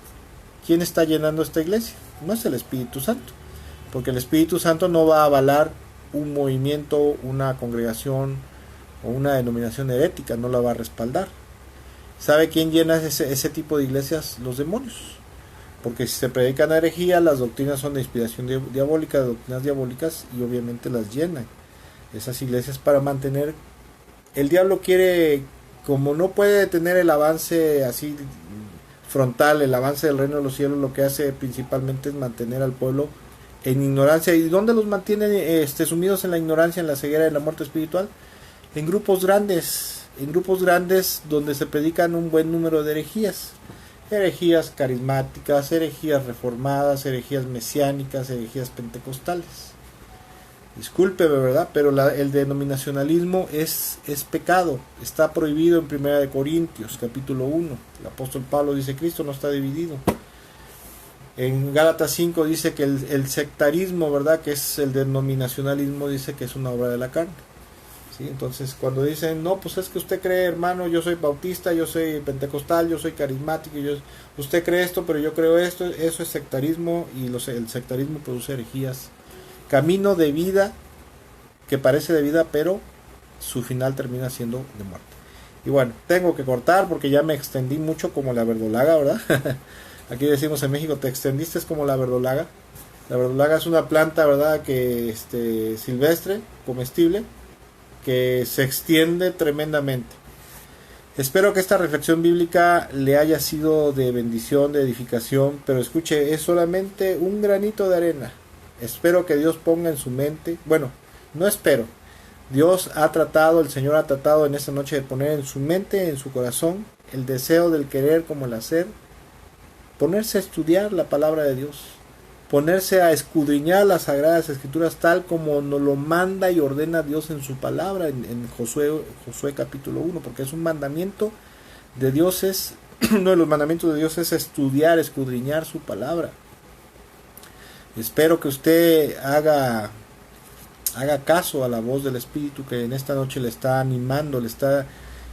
¿quién está llenando esta iglesia? No es el Espíritu Santo, porque el Espíritu Santo no va a avalar un movimiento, una congregación o una denominación herética, no la va a respaldar. ¿Sabe quién llena ese tipo de iglesias? Los demonios. Porque si se predican herejía, las doctrinas son de inspiración diabólica, doctrinas diabólicas, y obviamente las llenan esas iglesias para mantener. El diablo quiere, como no puede tener el avance así frontal, el avance del reino de los cielos, lo que hace principalmente es mantener al pueblo en ignorancia. ¿Y dónde los mantiene sumidos en la ignorancia, en la ceguera, en la muerte espiritual? En grupos grandes donde se predican un buen número de herejías carismáticas, herejías reformadas, herejías mesiánicas, herejías pentecostales. Discúlpeme, ¿verdad? Pero el denominacionalismo es pecado, está prohibido en 1 Corintios capítulo 1. El apóstol Pablo dice, Cristo no está dividido. En Gálatas 5 dice que el sectarismo, ¿verdad?, que es el denominacionalismo, dice que es una obra de la carne. ¿Sí? Entonces cuando dicen, no, pues es que usted cree, hermano, yo soy bautista, yo soy pentecostal, yo soy carismático, usted cree esto, pero yo creo esto, eso es sectarismo, y el sectarismo produce herejías. Camino de vida que parece de vida, pero su final termina siendo de muerte. Y bueno, tengo que cortar porque ya me extendí mucho como la verdolaga, ¿verdad? Aquí decimos en México, te extendiste como la verdolaga. La verdolaga es una planta, ¿verdad?, que silvestre, comestible, que se extiende tremendamente. Espero que esta reflexión bíblica le haya sido de bendición, de edificación, pero escuche, es solamente un granito de arena. Espero que Dios ponga en su mente, bueno, no espero, el Señor ha tratado en esta noche de poner en su mente, en su corazón, el deseo del querer como el hacer, ponerse a estudiar la palabra de Dios, ponerse a escudriñar las Sagradas Escrituras tal como nos lo manda y ordena Dios en su palabra, en Josué capítulo 1, porque es un mandamiento de Dios, uno de los mandamientos de Dios es estudiar, escudriñar su palabra. Espero que usted haga caso a la voz del Espíritu que en esta noche le está animando, le está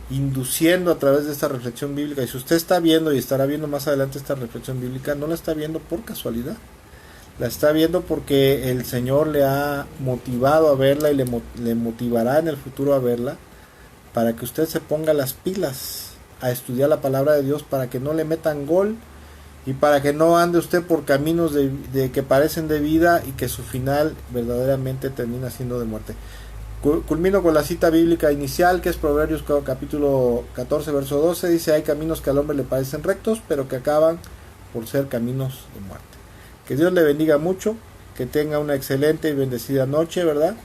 induciendo a través de esta reflexión bíblica. Y si usted está viendo y estará viendo más adelante esta reflexión bíblica, no la está viendo por casualidad. La está viendo porque el Señor le ha motivado a verla y le motivará en el futuro a verla, para que usted se ponga las pilas a estudiar la palabra de Dios, para que no le metan gol y para que no ande usted por caminos de que parecen de vida y que su final verdaderamente termina siendo de muerte. Culmino con la cita bíblica inicial, que es Proverbios capítulo 14 verso 12. Dice, hay caminos que al hombre le parecen rectos, pero que acaban por ser caminos de muerte. Que Dios le bendiga mucho, que tenga una excelente y bendecida noche, ¿verdad?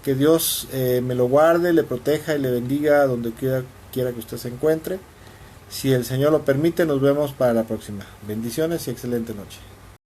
Que Dios me lo guarde, le proteja y le bendiga donde quiera que usted se encuentre. Si el Señor lo permite, nos vemos para la próxima. Bendiciones y excelente noche.